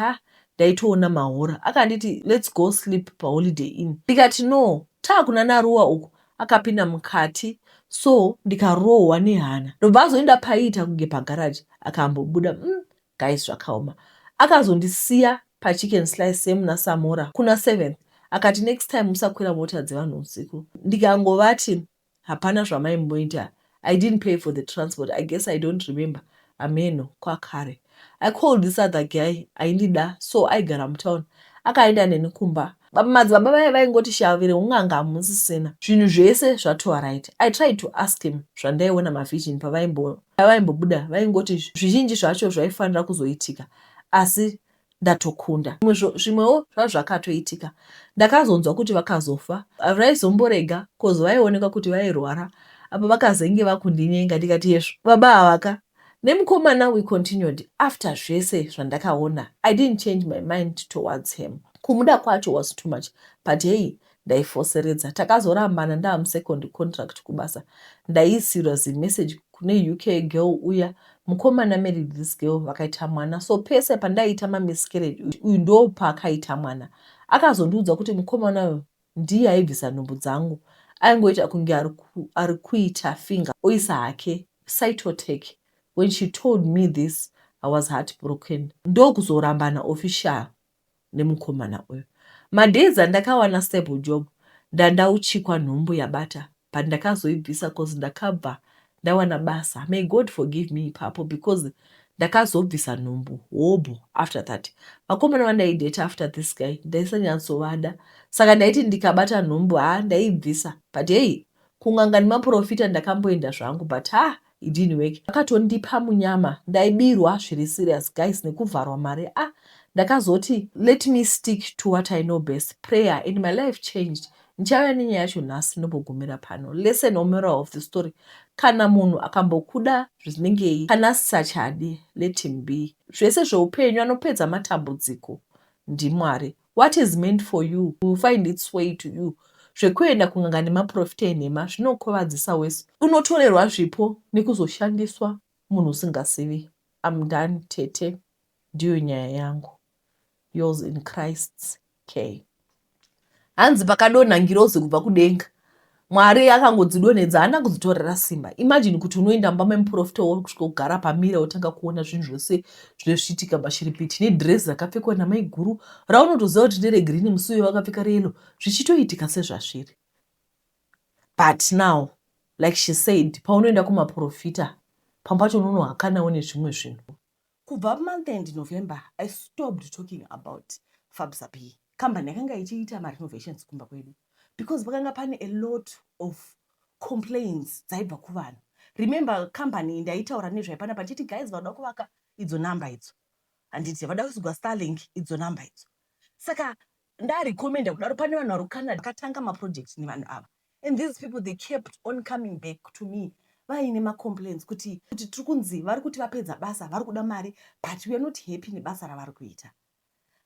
ndaitoona mahora. Akanditi let's go sleep paHoliday Inn. Ndikati no, kuna naruwa uku. Akapinda mukati, so ndikarohwa nehana. Ndobva azoenda paita kunge pagaraji, akambobuda. Guys, zvakaoma. Akazondisiya pachicken slice semuna Samora kuna 7th. akati next time musakwira mota dzevanhu usiku. Ndikangovati hapana zvamaimboita, I didn't pay for the transport, I guess I don't remember. Ameno kwakare. I called this other guy, aindida, so aigara mutown. Akaenda neni kumba. Madzibaba vaya vaingoti shavire unganga hamusisina. Zvinhu zvese zvatova right. I tried to ask him zvandaiona mavision pavaimbobuda. Vaingoti zvizhinji zvacho zvaifanira kuzoitika. Asi ndatokunda. Zvimwewo zvakatoitika. Ndakazonzwa kuti vakazofa. Vaizomborega kozo vaioneka kuti vairwara. Apa vakazenge vakundinyenga ndikati yezvo. Baba havaka. Nemukomana we continued. After zvese zvandakaona, I didn't change my mind towards him. Kumuda kwacho was too much. But hey, ndaifoseredza. Takazorambana ndamusecond contract kubasa. Ndaisirwa message kune UK girl uya. Mukomana married this girl vakaita mwana. So pese pandaita miscarriage uyu ndo paakaita mwana. Akazondiudza kuti mukomana ndiye aibvisa nhumbu dzangu. Aingoita kunge ari kuita finger oisa hake cytotech. When she told me this, I was heartbroken. Ndokuzorambana official nemukomana uyu. Madays andakawana stable job, ndandauchikwa nhumbu yabata. Pandakazoibvisa cause ndakabva ndawana basa. May God forgive me ipapo because ndakazobvisa nhumbu hobo after that. Vakomana vandaidate after this guy, ndaisanyatsovada. Saka ndaiti ndikabata nhumbu ndaibvisa. But hey, kunganga nemaprofita ndakamboenda zvangu, but it didn't work. Akatondipa munyama, ndaibirwa zviri serious guys nekuvharwa mare. Ndakazoti let me stick to what I know best. Prayer and my life changed. Nchava nenyaya yacho nhasi nobogumira pano. Lesson or moral of the story. Kana munhu akambokuda zvinengei, kana sachadi, let him be. Zvese zveupenyu anopedza matambudziko ndiMwari. What is meant for you will find its way to you. Zvekuenda kunganga nemaprofita enhema zvinokovadzisa wese. Unotorerwa zvipo nekuzoshandiswa munhu usingazivi. I'm done tete. Ndiyo nyaya yangu. Yours in Christ's K. Hanzi pakadonha ngirozi kubva kudenga. Mwari akangodzidonedza, haana kudzitorera simba. Imagine kuti unoenda mumba memuprofita wosvika kugara pamira wotanga kuona zvinhu zvose zvinosvitika pashiripiti nedress rakapfekwa namai guru raunotoziva kuti nderegreen musi uyo wakapfeka reyellow zvichitoitika sezvazviri. But now, like she said, paunoenda kumaprofita pamwe pacho unonohakanawo nezvimwe zvinhu. Kubva month end November, I stopped talking about Fabsapi. Company yakanga ichiita renovations kumba kwedu. Because pakanga pane a lot of complaints dzaibva kuvanhu. Remember company ndaitaura nezvaipana pachiti guys vada kuvaka idzo namba idzo. Handiti vada kuzigwa Starlink idzo namba idzo. Saka ndarecommenda kudaro pane vanhu vari kuCanada vakatanga maprojects nevanhu ava. And these people they kept on coming back to me. Vaine macomplaints kuti tiri kunzi vari kuti vapedza basa vari kuda mari but we are not happy nebasa ravari kuita.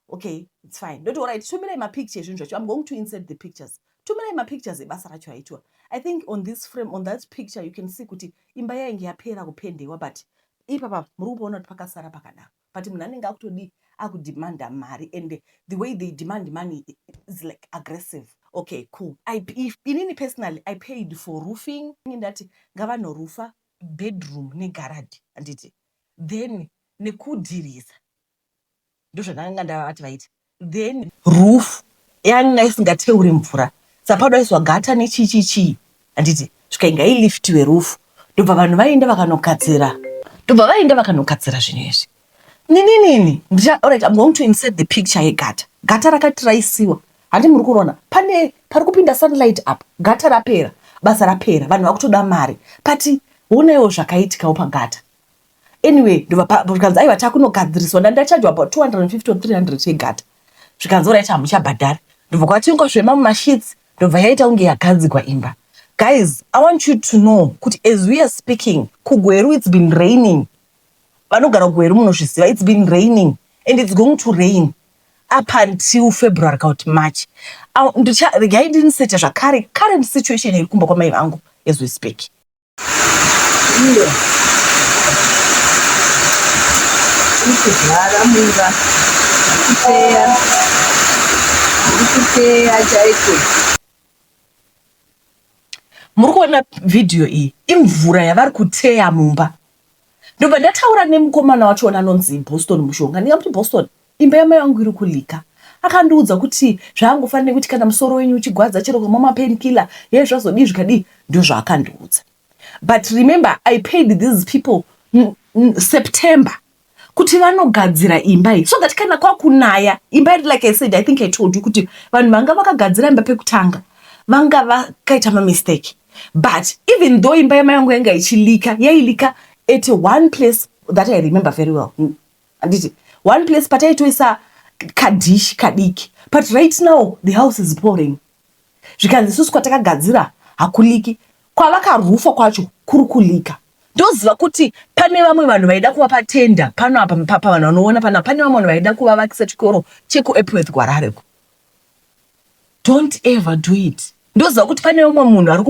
Okay, it's fine. Don't worry. Tumirai mapictures. I'm going to insert the pictures. Tumirai mapictures ebasa racho aitwa. I think on this frame, on that picture, you can see kuti imba yainge yapera kupendewa, but ipapa muri kuona kuti pakasara pakadaro. But munhu anenge akutodi akudemanda mari, and the way they demand money is like aggressive. Okay, cool. Inini personally, I paid for roofing. Ndati ngava no roofer, bedroom ne garage, anditi. Then nekudhiriza. Then roof yanga isingateuri mvura sapadoiswa gata nechichichi anditi zvikainga ilift weroof ndobva vanhu vaenda vakanogadzira zvinhu izvi nini alright, I'm going to insert the picture gata rakatiraisiwa handi muri kuona pane pari kupinda sunlight up gata rapera basa rapera vanhu vakutoda mari but unewo zvakaitikawo pagata. Anyway, because I was talking about this one, and I charge about 250 or 300 egata. Zvikanzi right hamuchabhadhari. Ndobvakwatinga zvema mashits, ndobvayaita unge yakadzi kwa imba. Guys, I want you to know kuti as we are speaking, kuGweru it's been raining. Vanogara kuGweru munozviziva it's been raining and it's going to rain up until February kaut March. I didn't say zvakare current situation iri kumba kwamai vangu as we speak. Muri kuona video iyi imvura yavari kuteya mumba. Ndobva ndataura nemukomana wacho anonzi Boston Mushonga. Ndingamuti Boston, imba yamai vangu iri kulika. akandiudza kuti zvaangofanira kuti kana musoro wenyu uchigwadza chero kumwa mapenkiller zvazodii zvikadii, ndio zvaakandiudza. But remember, I paid these people September kuti vanogadzira imba iyi, so that kana kwakunaya imba iri, like I said, I think I told you kuti vanhu vanga vakagadzira imba pekutanga vanga vakaita mistake. But even though imba yamai yangu yanga ichilika, yailika at one place that I remember very well. Anditi, one place pataitoisa kadishi kadiki. But right now the house is pouring. Zvikanzi isusu kwatakagadzira hakuliki, kwavakarufa kwacho kurukulika. Ndoziva kuti pane vamwe vanhu vaida kuvapa tenda pano apa mupapa, vanhu vanoona pana pane vamwe vanhu vaida kuvavakisa chikoro chekuEpworth Gwarareko. Don't ever do it. Ndoziva kuti pane vamwe munhu ari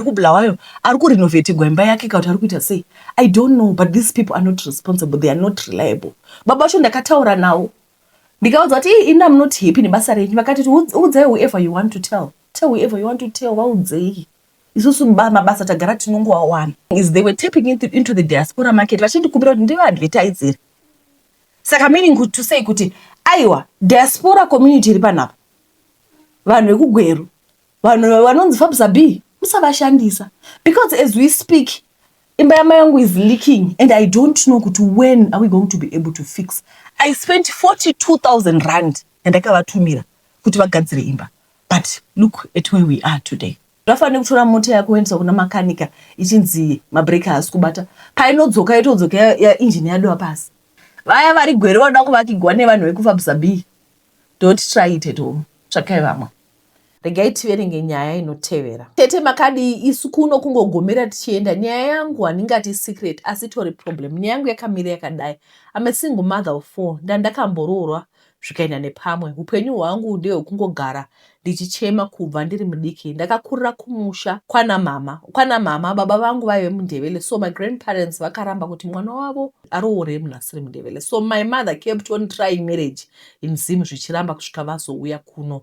kuBulawayo ari kurenovate imba yake kana kuti ari kuita sei. I don't know, but these people are not responsible, they are not reliable. Baba vacho ndakataura nawo ndikaudza kuti ina I'm not happy nebasa renyu. Vakati udzai whoever you want to tell whoever you want to tell, vaudzei. Isusu mabasa tagara tinongowawana. Is they were tapping into the diaspora market vachindikumbira kuti ndivaadvertisere. Saka meaning to say kuti aiwa diaspora community iri panapa, vanhu vekugweru, vanhu vanonzi Fabza B, musavashandisa. Because as we speak, imba yamai yangu is leaking and I don't know kuti when are we going to be able to fix. I spent 42,000 rand and ndakavatumira kuti vagadzire imba. But look at where we are today. Vafanira kutora mota yako kuendesa kuna makanika ichinzi mabreki haasi kubata, painodzoka yotodzoka ya injini yadowa pasi. Vaya vari gwere vanoda kuvakigwa nevanhu vekuFabza B, don't try it at home. Tsvakai vamwe. Regai tiverenge nyaya inotevera. Tete makadi isu kuno kungogomera tichienda. Nyaya yangu handingati secret asi itori problem. Nyaya yangu yakamira yakadai. I'm a single mother of 4. Ndakamboroorwa zvikaenda nepamwe. Upenyu hwangu ndehwekungogara ndichichema kubva ndiri mudiki. Ndakakurira kumusha kwana mama. Baba vangu vaive muNdebele, so my grandparents vakaramba kuti mwana wavo aroore munhu asiri muNdebele. So my mother kept on trying marriage in Zim zvichiramba kusvika vazouya kuno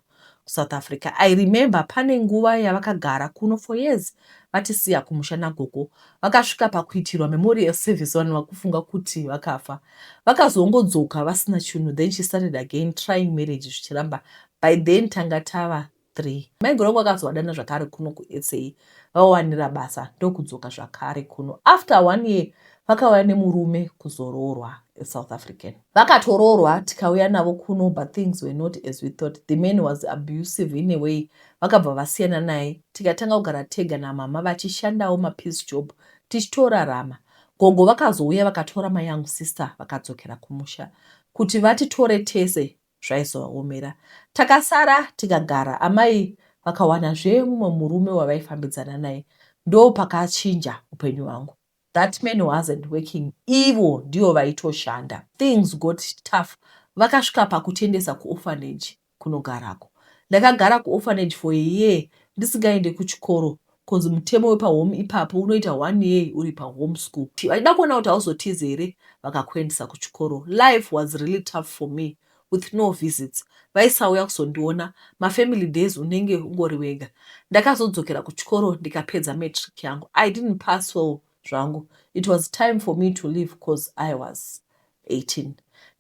South Africa. I remember pane nguva yavakagara kuno for years vatisiya kumusha nagogo. Vakasvika pakuitirwa memorial service, vanhu vakufunga kuti vakafa. Vakazongodzoka vasina chinhu. Then she started again trying marriage zvichiramba. By then tanga tava 3. Maigoro wangu akazovadana zvakare kuno kuSA, vawanira basa ndokudzoka zvakare kuno. After 1 year vakauya nemurume kuzoroorwa South African. Vakatoroorwa tikauya navo kuno, but things were not as we thought. The man was abusive in a way. Vakabva vasiyana naye, tikatanga kugara tega namama vachishandawo mapiece job tichitorarama. Gogo vakazouya vakatora my young sister vakadzokera kumusha kuti vatitore tese zvaizovaomera. Takasara tikagara. Amai vakawanazve mumwe murume wavaifambidzana naye. Ndo pakachinja upenyu hwangu. That man wasn't working. Ivo ndio vaitoshanda. Things got tough. Vakasvika pakutendesa kuorphanage kunogarako. Ndakagara kuorphanage for a year ndisingaende kuchikoro, cause mutemo wepahome ipapo unoita 1 year uri pahome school. Vaida kuona kuti hauzotize here vakakuendesa kuchikoro. Life was really tough for me with no visits. Vaisauya kuzondiona mafamily days unenge ungori wega. Ndakazodzokera kuchikoro ndikapedza matric yangu. I didn't pass well zvangu. It was time for me to leave because I was 18.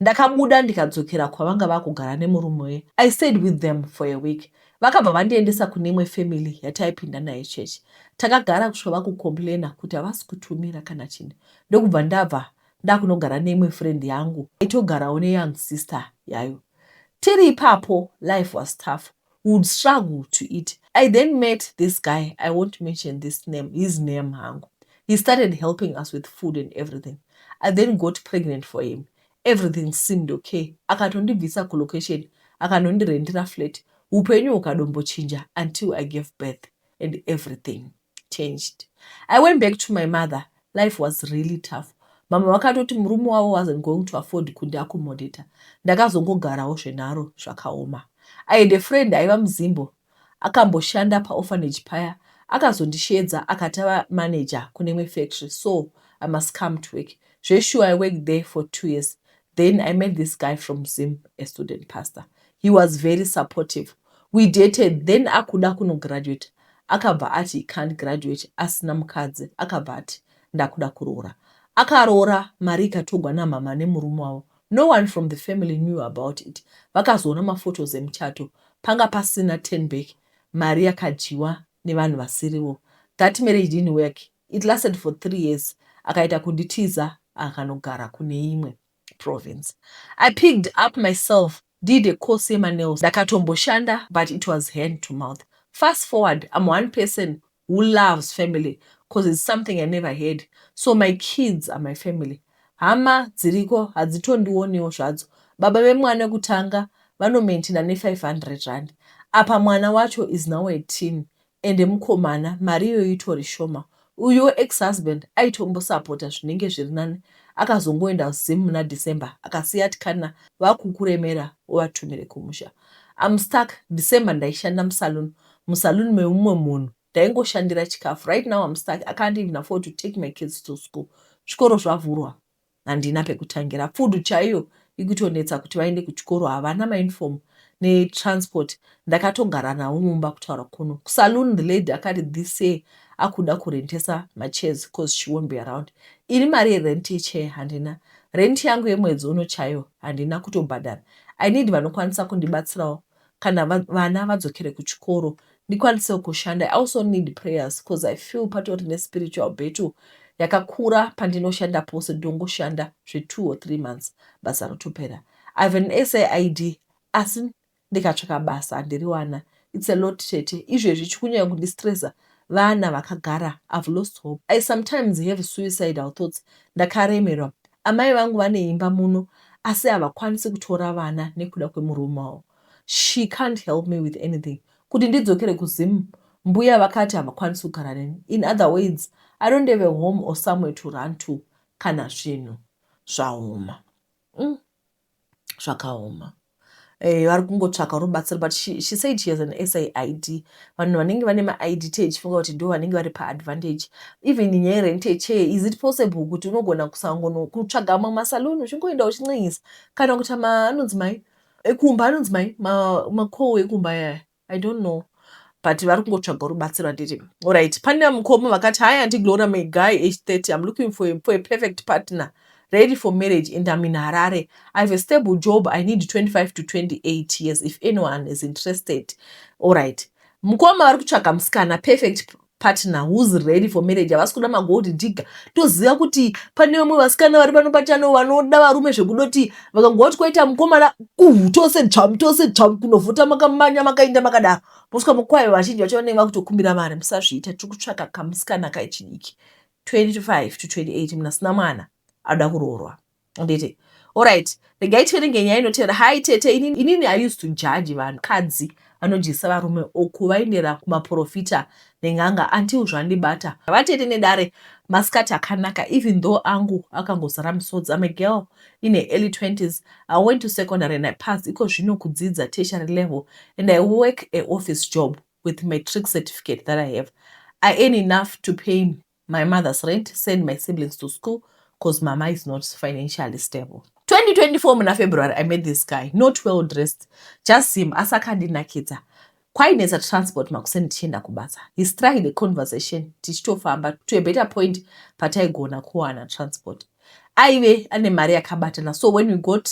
Ndakabuda ndikadzokera kwavanga vakugara nemurume. I stayed with them for a week. Vakabva vandiendesa kune imwe family yataipinda naye church. Takagara kusvika vakucomplaina kuti havasi kutumira kana chinhu. Ndokubva ndabva ndakunogara neimwe friend yangu aitogarawo neyoung sister yayo. Tiri ipapo life was tough. We would struggle to eat. I then met this guy. I won't mention his name hangu. He started helping us with food and everything. I then got pregnant for him. Everything seemed okay. Akatondibvisa kulocation, akanondirendera flat. Upenyu ukadombochinja until I gave birth and everything changed. I went back to my mother. Life was really tough. Mama vakatoti murume wavo wasn't going to afford kundiaccommodata. Ndakazongogarawo zvenharo zvakaoma. I had a friend aiva muZimbo, akamboshanda paorphanage paya. Akazondishedza akatava manager kune imwe factory, so I must come to work. Sure, I worked there for 2 years. Then I met this guy from Zim, a student pastor. He was very supportive. We dated, then akuda kunograduate. Akabva ati he can't graduate, asina mukadzi. Akabva ati ndakuda kuroora. Akaroora, mari ikatogwa namama nemurume wavo. No one from the family knew about it. Vakazoona maphotos emuchato panga pasina 10 bag, mari yakadyiwa nevanhu vasirivo. That marriage didn't work. It lasted for 3 years. Akaita kunditiza akanogara kune imwe province. I picked up myself, did a course yemaNails, ndakatomboshanda, but it was hand to mouth. Fast forward, I'm one person who loves family because it's something I never had. So my kids are my family. Hama dziriko hadzitondioniwo zvadzo. Baba vemwana wekutanga vanomaintaina ne500 rand. Apa mwana wacho is now 18 ende mukomana mari iyoyo itori shoma. Uyo ex-husband aitombosapota zvinenge zviri nani, akazongoenda zimu muna December akasiya ati kana vakukuremera uvatumire kumusha. I'm stuck. December ndaishanda musaluni meumwe munhu ndaingoshandira chikafu. Right now I'm stuck. I can't even afford to take my kids to school. Zvikoro zvavhurwa, handina pekutangira. Food chaiyo ikutonetsa kuti vaende kuchikoro, havana mauniform netransport. Ndakatogara navo mumba kutaura kuno. Kusaluni the lady akati this year akuda kurentesa machairs because she won't be around. Iri mari yerent yechair handina. Rent yangu yemwedzi uno chaiyo handina kutobhadhara. I need vanokwanisa kundibatsirawo kana vana vadzokere kuchikoro ndikwanise kushanda. I also need prayers because I feel patori nespiritual battle yakakura pandinoshanda pose ndongoshanda zve2 or 3 months basa rotopera. I have an SAID asi ndikatsvaka basa handiriwana. It's a lot tete. Izvezvi chikunyanya kundistressa vana vakagara. I've lost hope. I sometimes have suicidal thoughts. Ndakaremerwa. Amai vangu vane imba muno asi havakwanisi kutora vana nekuda kwemurume wavo. She can't help me with anything. Kuti ndidzokere kuzimu, mbuya vakati havakwanisi kugara neni. In other words, I don't have a home or somewhere to run to kana zvinhu zvaoma. Zvakaoma. Vari kungotsvaka rubatsiro, but she said she has an SAID. Vanhu vanenge vane maID tichifunga kuti ndo vanenge vari paadvantage. Even nyaya yerent chair, is it possible kuti unogona kutsvaga masaluni uchingoenda uchinxiisa kana kuti anonzi mai ekumba anonzi mai makohwe ekumba yaya, I don't know, but vari kungotsvaga rubatsiro handiti. Alright, pane mukoma vakati hi Auntie Gloria, my guy age 30, I'm looking for a perfect partner ready for marriage and I'm in Harare. I have a stable job. I need 25 to 28 years if anyone is interested. Alright, mukoma vari kutsvaga musikana perfect partner who's ready for marriage. Havasi kuda magold digger. Toziva kuti pane vamwe vasikana vari pano pachano vanoda varume zvekudoti vakangoti kwaita mukomana tose dzvamu kunovhota makamanya makaenda makadaro mosvika mukwayo vazhinji vacho vanenge vakutokumbira mari. Musazviita. Tiri kutsvaka kamusikana kaichidiki 25 to 28 munhu asina mwana ada kuroorwa nditi. Alright, regai tiverenge nyaya inotevera. Hai tete, inini I used to judge vanhu kadzi vanodyisa varume kuvaendera kumaprofita neng'anga until zvandibata. Vatete nedare masikati akanaka, even though angu akangozara misodzi. I'm a girl in the early 20s. I went to secondary and I passed iko zvino kudzidza tertiary level and I work an office job with matric certificate that I have. I earn enough to pay my mother's rent, send my siblings to school because mama is not financially stable. 2024 muna February, I met this guy, not well dressed, just him asakandinakidza. Kwainetsa transport makuseni tichienda kubasa. He started a conversation tichitofamba to a better point pataigona kuwana transport. Aive ane mari yakabatana, so when we got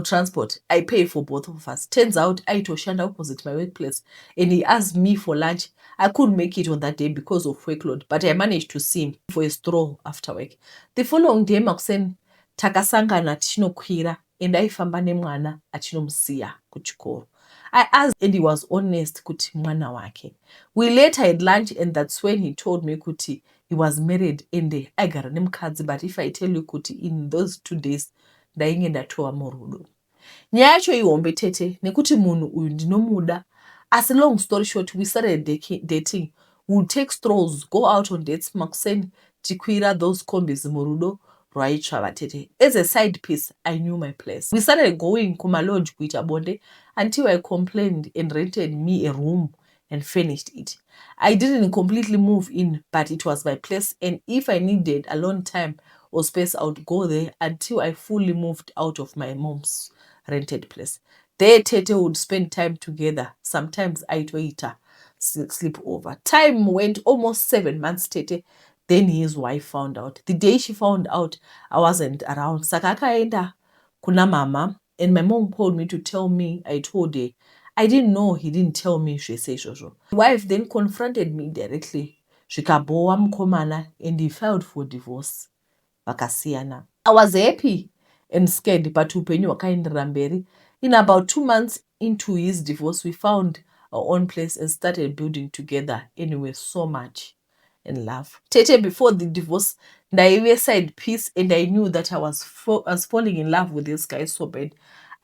transport, I pay for both of us. Turns out aitoshanda opposite my workplace and he asked me for lunch. I couldn't make it on that day because of workload, but I managed to see him for a stroll after work. The following day makuseni takasangana tichinokwira and aifamba nemwana achinomusiya kuchikoro. I asked and he was honest kuti mwana wake. We later had lunch and that's when he told me kuti he was married and aigara nemukadzi, but if I tell you kuti in those 2 days ndainge ndatova murudo. Nyaya yacho ihombe tete nekuti munhu uyu ndinomuda. As a long story short, we started dating. We would take strolls, go out on dates makuseni tikwira those combis murudo rwaitsva vatete. As a side piece, I knew my place. We started going kumalodge kuita bonde until I complained and rented me a room and furnished it. I didn't completely move in, but it was my place, and if I needed alone time or space, I would go there until I fully moved out of my mom's rented place. There Tete would spend time together. Sometimes aitoita sleep over. Time went almost 7 months Tete. Then his wife found out. The day she found out, I wasn't around. Saka akaenda kuna mama, and my mom called me to tell me. I told her I didn't know he didn't tell me zvese izvozvo. The wife then confronted me directly. Zvikabhowa mukomana and he filed for divorce. Vakasiyana. I was happy and scared, but upenyu hwakaenderera mberi. In about 2 months into his divorce, we found our own place and started building together, and we were so much in love. Tete, before the divorce, ndaive side piece, and I knew that I was falling in love with this guy so bad.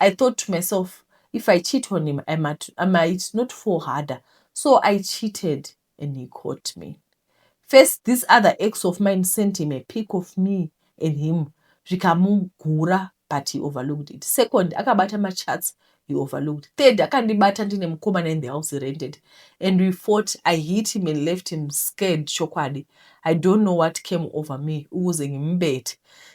I thought to myself, if I cheat on him, I might not fall harder. So I cheated, and he caught me. First, this other ex of mine sent him a pic of me and him. Zvikamugura, but he overlooked it. Second, akabata machats, he overlooked. Third, akandibata ndine mukomana in the house rented. And we fought. I hit him and left him scared, chokwadi. I don't know what came over me. Oozing him bed.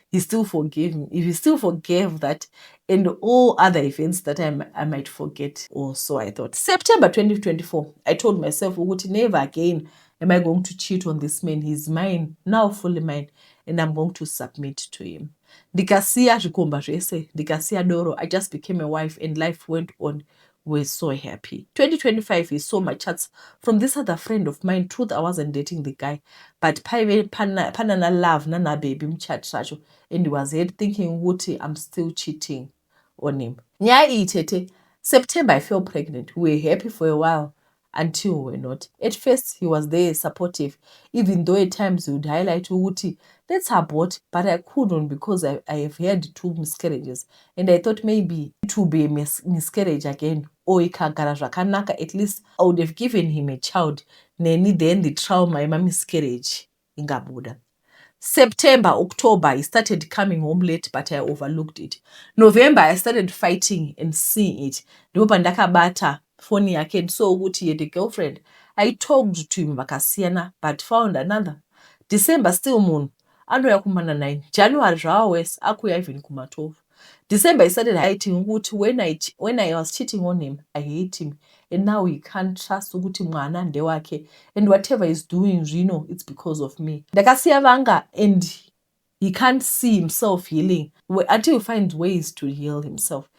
He still forgave me. If he still forgave that and all other events that I might forget, or so I thought. September 2024, I told myself, never again am I going to cheat on this man. He's mine, now fully mine, and I'm going to submit to him. Ndikasiya zvikomba zvese, ndikasiya doro. I just became a wife and life went on. We're so happy. 2025, he saw my chats from this other friend of mine. Truth, I wasn't dating the guy, but panana love, nana baby mchat sacho, and he was head thinking, Wuti, I'm still cheating on him. Nyaya itete. September, I fell pregnant. We were happy for a while until we were not. At first, he was there, supportive, even though at times he would highlight Wuti, let's abort, but I couldn't because I have had 2 miscarriages, and I thought maybe it would be a miscarriage again. Or ikagara zvakanaka, at least I would have given him a child. Neni then the trauma, my miscarriage, ingabuda. September, October, I started coming home late, but I overlooked it. November, I started fighting and seeing it. Ndopa ndakabata phone yake, so ukuthi he had a girlfriend. I talked to him vakasiyana, but found another. December, still moon. Anoya kumana 9. January, zvawes, akuya even kuma 12. December, I started hating ukuthi when I was cheating on him, I hate him. And now he can't trust ukuthi mwana ndewake. And whatever he's doing, it's because of me. Ndakasiya vanga, and he can't see himself healing until he finds ways to heal himself.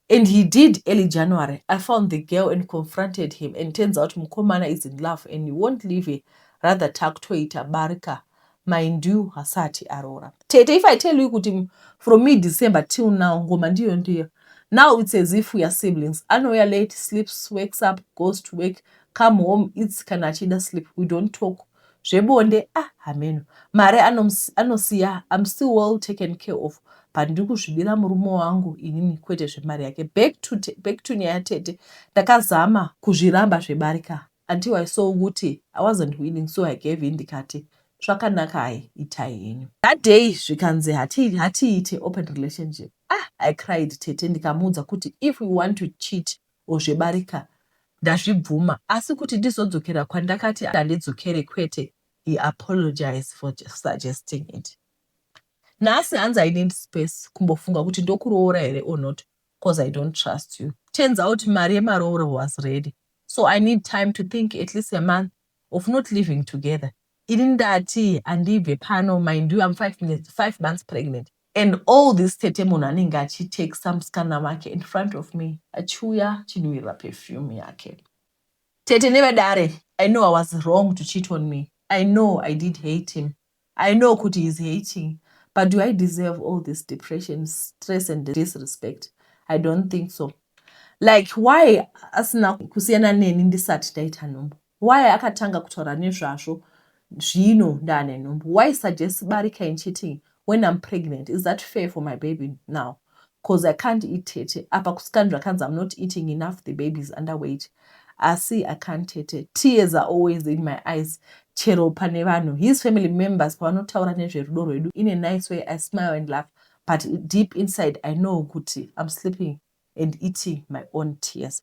And he did early January. I found the girl and confronted him. And turns out mukomana is in love and he won't leave her. Rather taktoita barika. Mind you, hasati arora. Tete, if I tell you from mid-December till now, now it's as if we are siblings. I know we are late, sleeps, wakes up, goes to work, come home, eats kanachida, sleep. We don't talk. Zvebonde, ameno. Mare anosiya, I'm still well taken care of. Pandikuzvidira murume wangu inini kwete zvemari yake. Back to nyaya tete. Ndakazama kuzviramba zvebarika. Until I saw ukuthi I wasn't winning, so I gave in ndikati. Zvakanaka hai, itai henyu. That day, zvikanzi hatiite open relationship. I cried tete ndikamudza kuti if we want to cheat or zvebarika, ndazvibvuma. Asi kuti ndizodzokera kwandakati handidzokere kwete. He apologized for suggesting it. Nasi hanzi I need space kumbofunga kuti ndokuroora here or not, because I don't trust you. Turns out mari yemarooro was ready. So I need time to think, at least a month of not living together. Irindati andibve pano, mind you, I'm 5 months pregnant. And all this tete munhu anenge achitake some musikana wake in front of me. Achiuya chinwira perfume yake. Tete nevadare, I know I was wrong to cheat on me. I know I did hate him. I know kuti is hating. But do I deserve all this depression, stress, and disrespect? I don't think so. Like, why asina kusiyana neni ndisati ndaita nhumbu? Why akatanga kutaura nezvazvo zvino ndane nhumbu? Why suggest barika in cheating when I'm pregnant? Is that fair for my baby now? Because I can't eat tete. Apa kusikandra kanza, I'm not eating enough, the baby's underweight. I see I can't tete. Tears are always in my eyes. Chero pane vanhu, his family members pavanotaura nezverudo rwedu, in a nice way I smile and laugh, but deep inside I know kuti I'm sleeping and eating my own tears.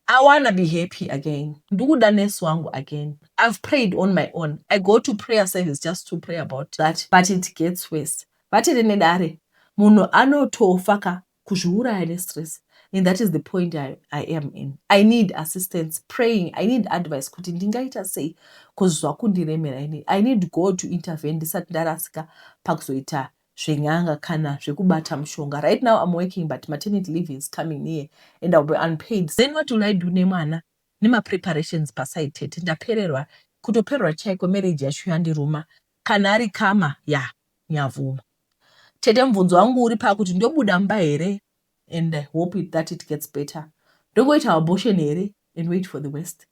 I wanna be happy again. Ndukuda nesu wangu again. I've prayed on my own. I go to prayer service just to pray about that, but it gets worse. Vatiri nedare, munhu anotofaka kuzviuraya nestress. And that is the point I am in. I need assistance, praying. I need advice. Kuti ndingaita sei kuzwa kundiremera ini. I need God to intervene. Ndisati ndarasika pakuzoita zvenyanga kana zvekubata mushonga. Right now I'm working but maternity leave is coming near and I'll be unpaid. Then what will I do nemwana? Nema preparations paside tete. Ndapererwa kutopererwa chaiko marriage yacho yandiruma. Kana ari kama ya nyavuma. Tete mvunzo wangu uri pakuti ndobuda mba here and I hope that it gets better. Don't go into abortion here and wait for the West.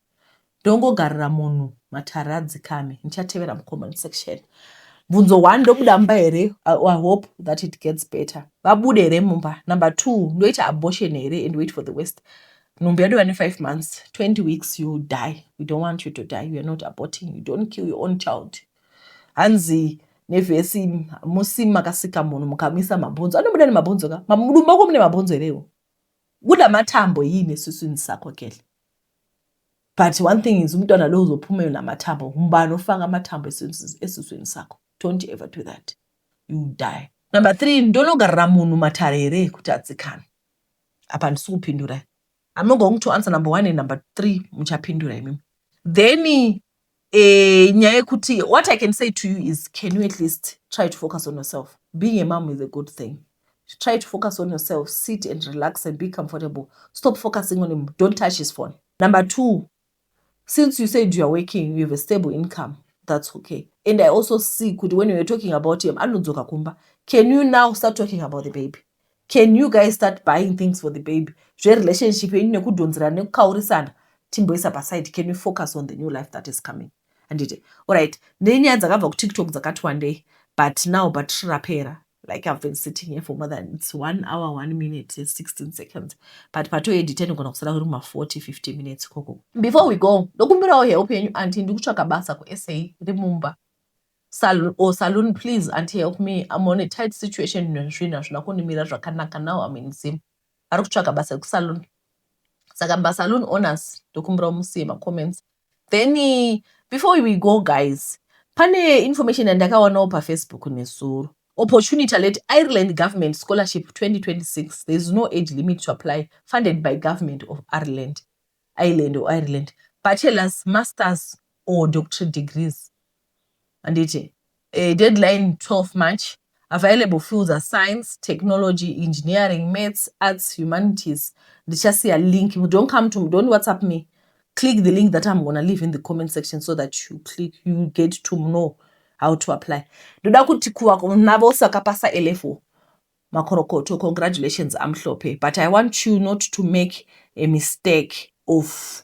Don't go garra munhu matara adzikame. Nichatevera comment section. Mvunzo 1 ndobuda mba here. I hope that it gets better. Vabude here mumba. Number 2 ndoita abortion here and wait for the West. Numbi yadu 5 months, 20 weeks you die. We don't want you to die. We are not aborting. You don't kill your own child. Hanzi nevhesi musi makasika munhu mukamisa mabhonzo. Anobuda nemabhonzo ka? Mudumba uko mune mabhonzo herewo. Buda matambo yini esiswini sakho kele. But one thing is umntwana lo uzophume namatambo. Umbani ofaka amatambo esiswini sakho. Don't ever do that. You die. Number 3 ndonogarra munhu matare here kuti adzikane. Apa ndisukupindura. I'm not going to answer number 1 and number 3 muchapindura imimi. Then what I can say to you is, can you at least try to focus on yourself? Being a mom is a good thing. Try to focus on yourself. Sit and relax and be comfortable. Stop focusing on him. Don't touch his phone. Number 2, since you said you are working, you have a stable income, that's okay. And I also see, when you were talking about him, can you now start talking about the baby? Can you guys start buying things for the baby? Relationship, can you focus on the new life that is coming? And alright, TikTok zakat one day, but now rapera. Like I've been sitting here for more than 1 hour, 1 minute, 16 seconds. But pato editeni gonna kusala ruma 40-50 minutes koko. Before we go, dokumbira ohe open auntie ndikuchaka basa ku SA remumba. Salon, please, auntie, help me. I'm on a tight situation in Nigeria. Now I'm in Zim. Arukuchaka basa ku salon. Sagamba salon owners, dokumbira musima comments. Then before we go, guys, pane information ndakaona pa Facebook nesuru. Opportunity led Ireland government scholarship 2026. There is no age limit to apply. Funded by government of Ireland. Bachelor's, masters, or doctorate degrees. And a deadline 12 March. Available fields are science, technology, engineering, maths, arts, humanities. They just see a link. Don't WhatsApp me. Click the link that I'm gonna leave in the comment section so that you get to know how to apply. Makorokoto, congratulations, amhlophe. But I want you not to make a mistake of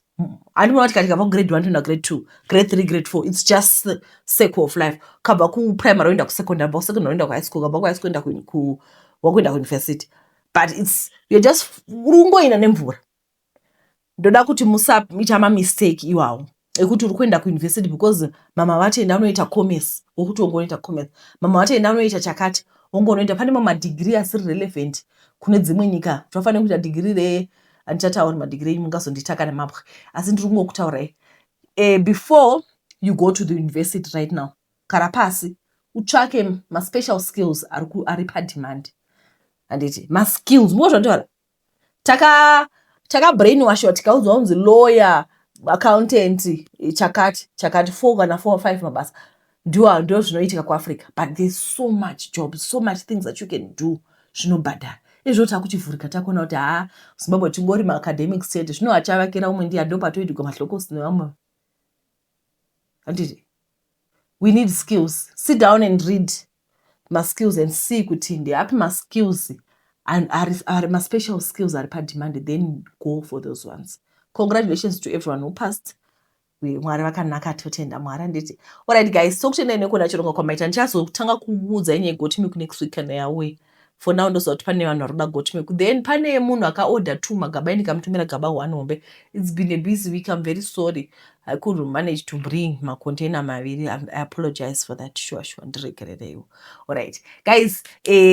I don't know what about grade 1 to grade 2, grade 3, grade 4. It's just the sake of life. Kabaku primary into secondary, secondary into high school, kabaku high school into university. But you're just rungo in an emvura. Doda kuti musa mitama mistake iwawo. Ekuti urukwenda ku university because mama wate ndanoita commerce, okuti ongoita commerce. Mama wate ndanoita chakati, ongoita pane mama degree asiri relevant kune dzimwe nyika. Tofane kuita degree andichataura madegree mungazonditaka nemapwe. Asi ndiri kungokutaura before you go to the university right now, karapasi utsvake ma special skills ari pademand. Anditi ma skills mozvandora taka brainwash tikaudzwa unzi lawyer, accountant, chakati 4 kana 4 or 5 mabasa ndio zvinoitika kuAfrica. But there's so much jobs, so much things that you can do zvinobhadhara. Izvota kuchivhurika takona kuti Zimbabwe tingori ma academic state zvino achavakira umwe ndiye ndopatoitika mahlokosi nevamwe. Anditi we need skills. Sit down and read my skills and see kuti ndeapi ma skills and are my special skills are demanded, then go for those ones. Congratulations to everyone who passed. Mwari vakanaka totenda Mwari anditi. Alright guys, so kuchenda nekona chirongo kwa maita nchazotanga kuudza yenye Goatmilk next week kana yawe. For now ndozo kuti pane vanhu varoda Goatmilk. Then pane munhu akaorder 2 magaba ndikamutumira gaba 1 hombe. It's been a busy week. I'm very sorry. I couldn't manage to bring my container maviri. I apologize for that. Sure. Ndiregererewo. Alright. Guys,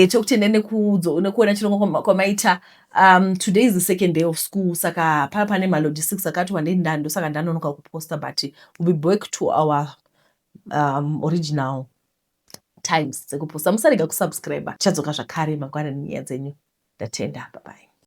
chokutenda nekuona chirongo kwa maita. Today is the second day of school. Saka pane ma logistics akati wande ndando saka ndanonoka kuposta, but we'll be back to our original times. Sekuposta musarega kusubscribe. Chadzoka zvakare mangwana nyaya dzenyu. Ndatenda. Bye bye.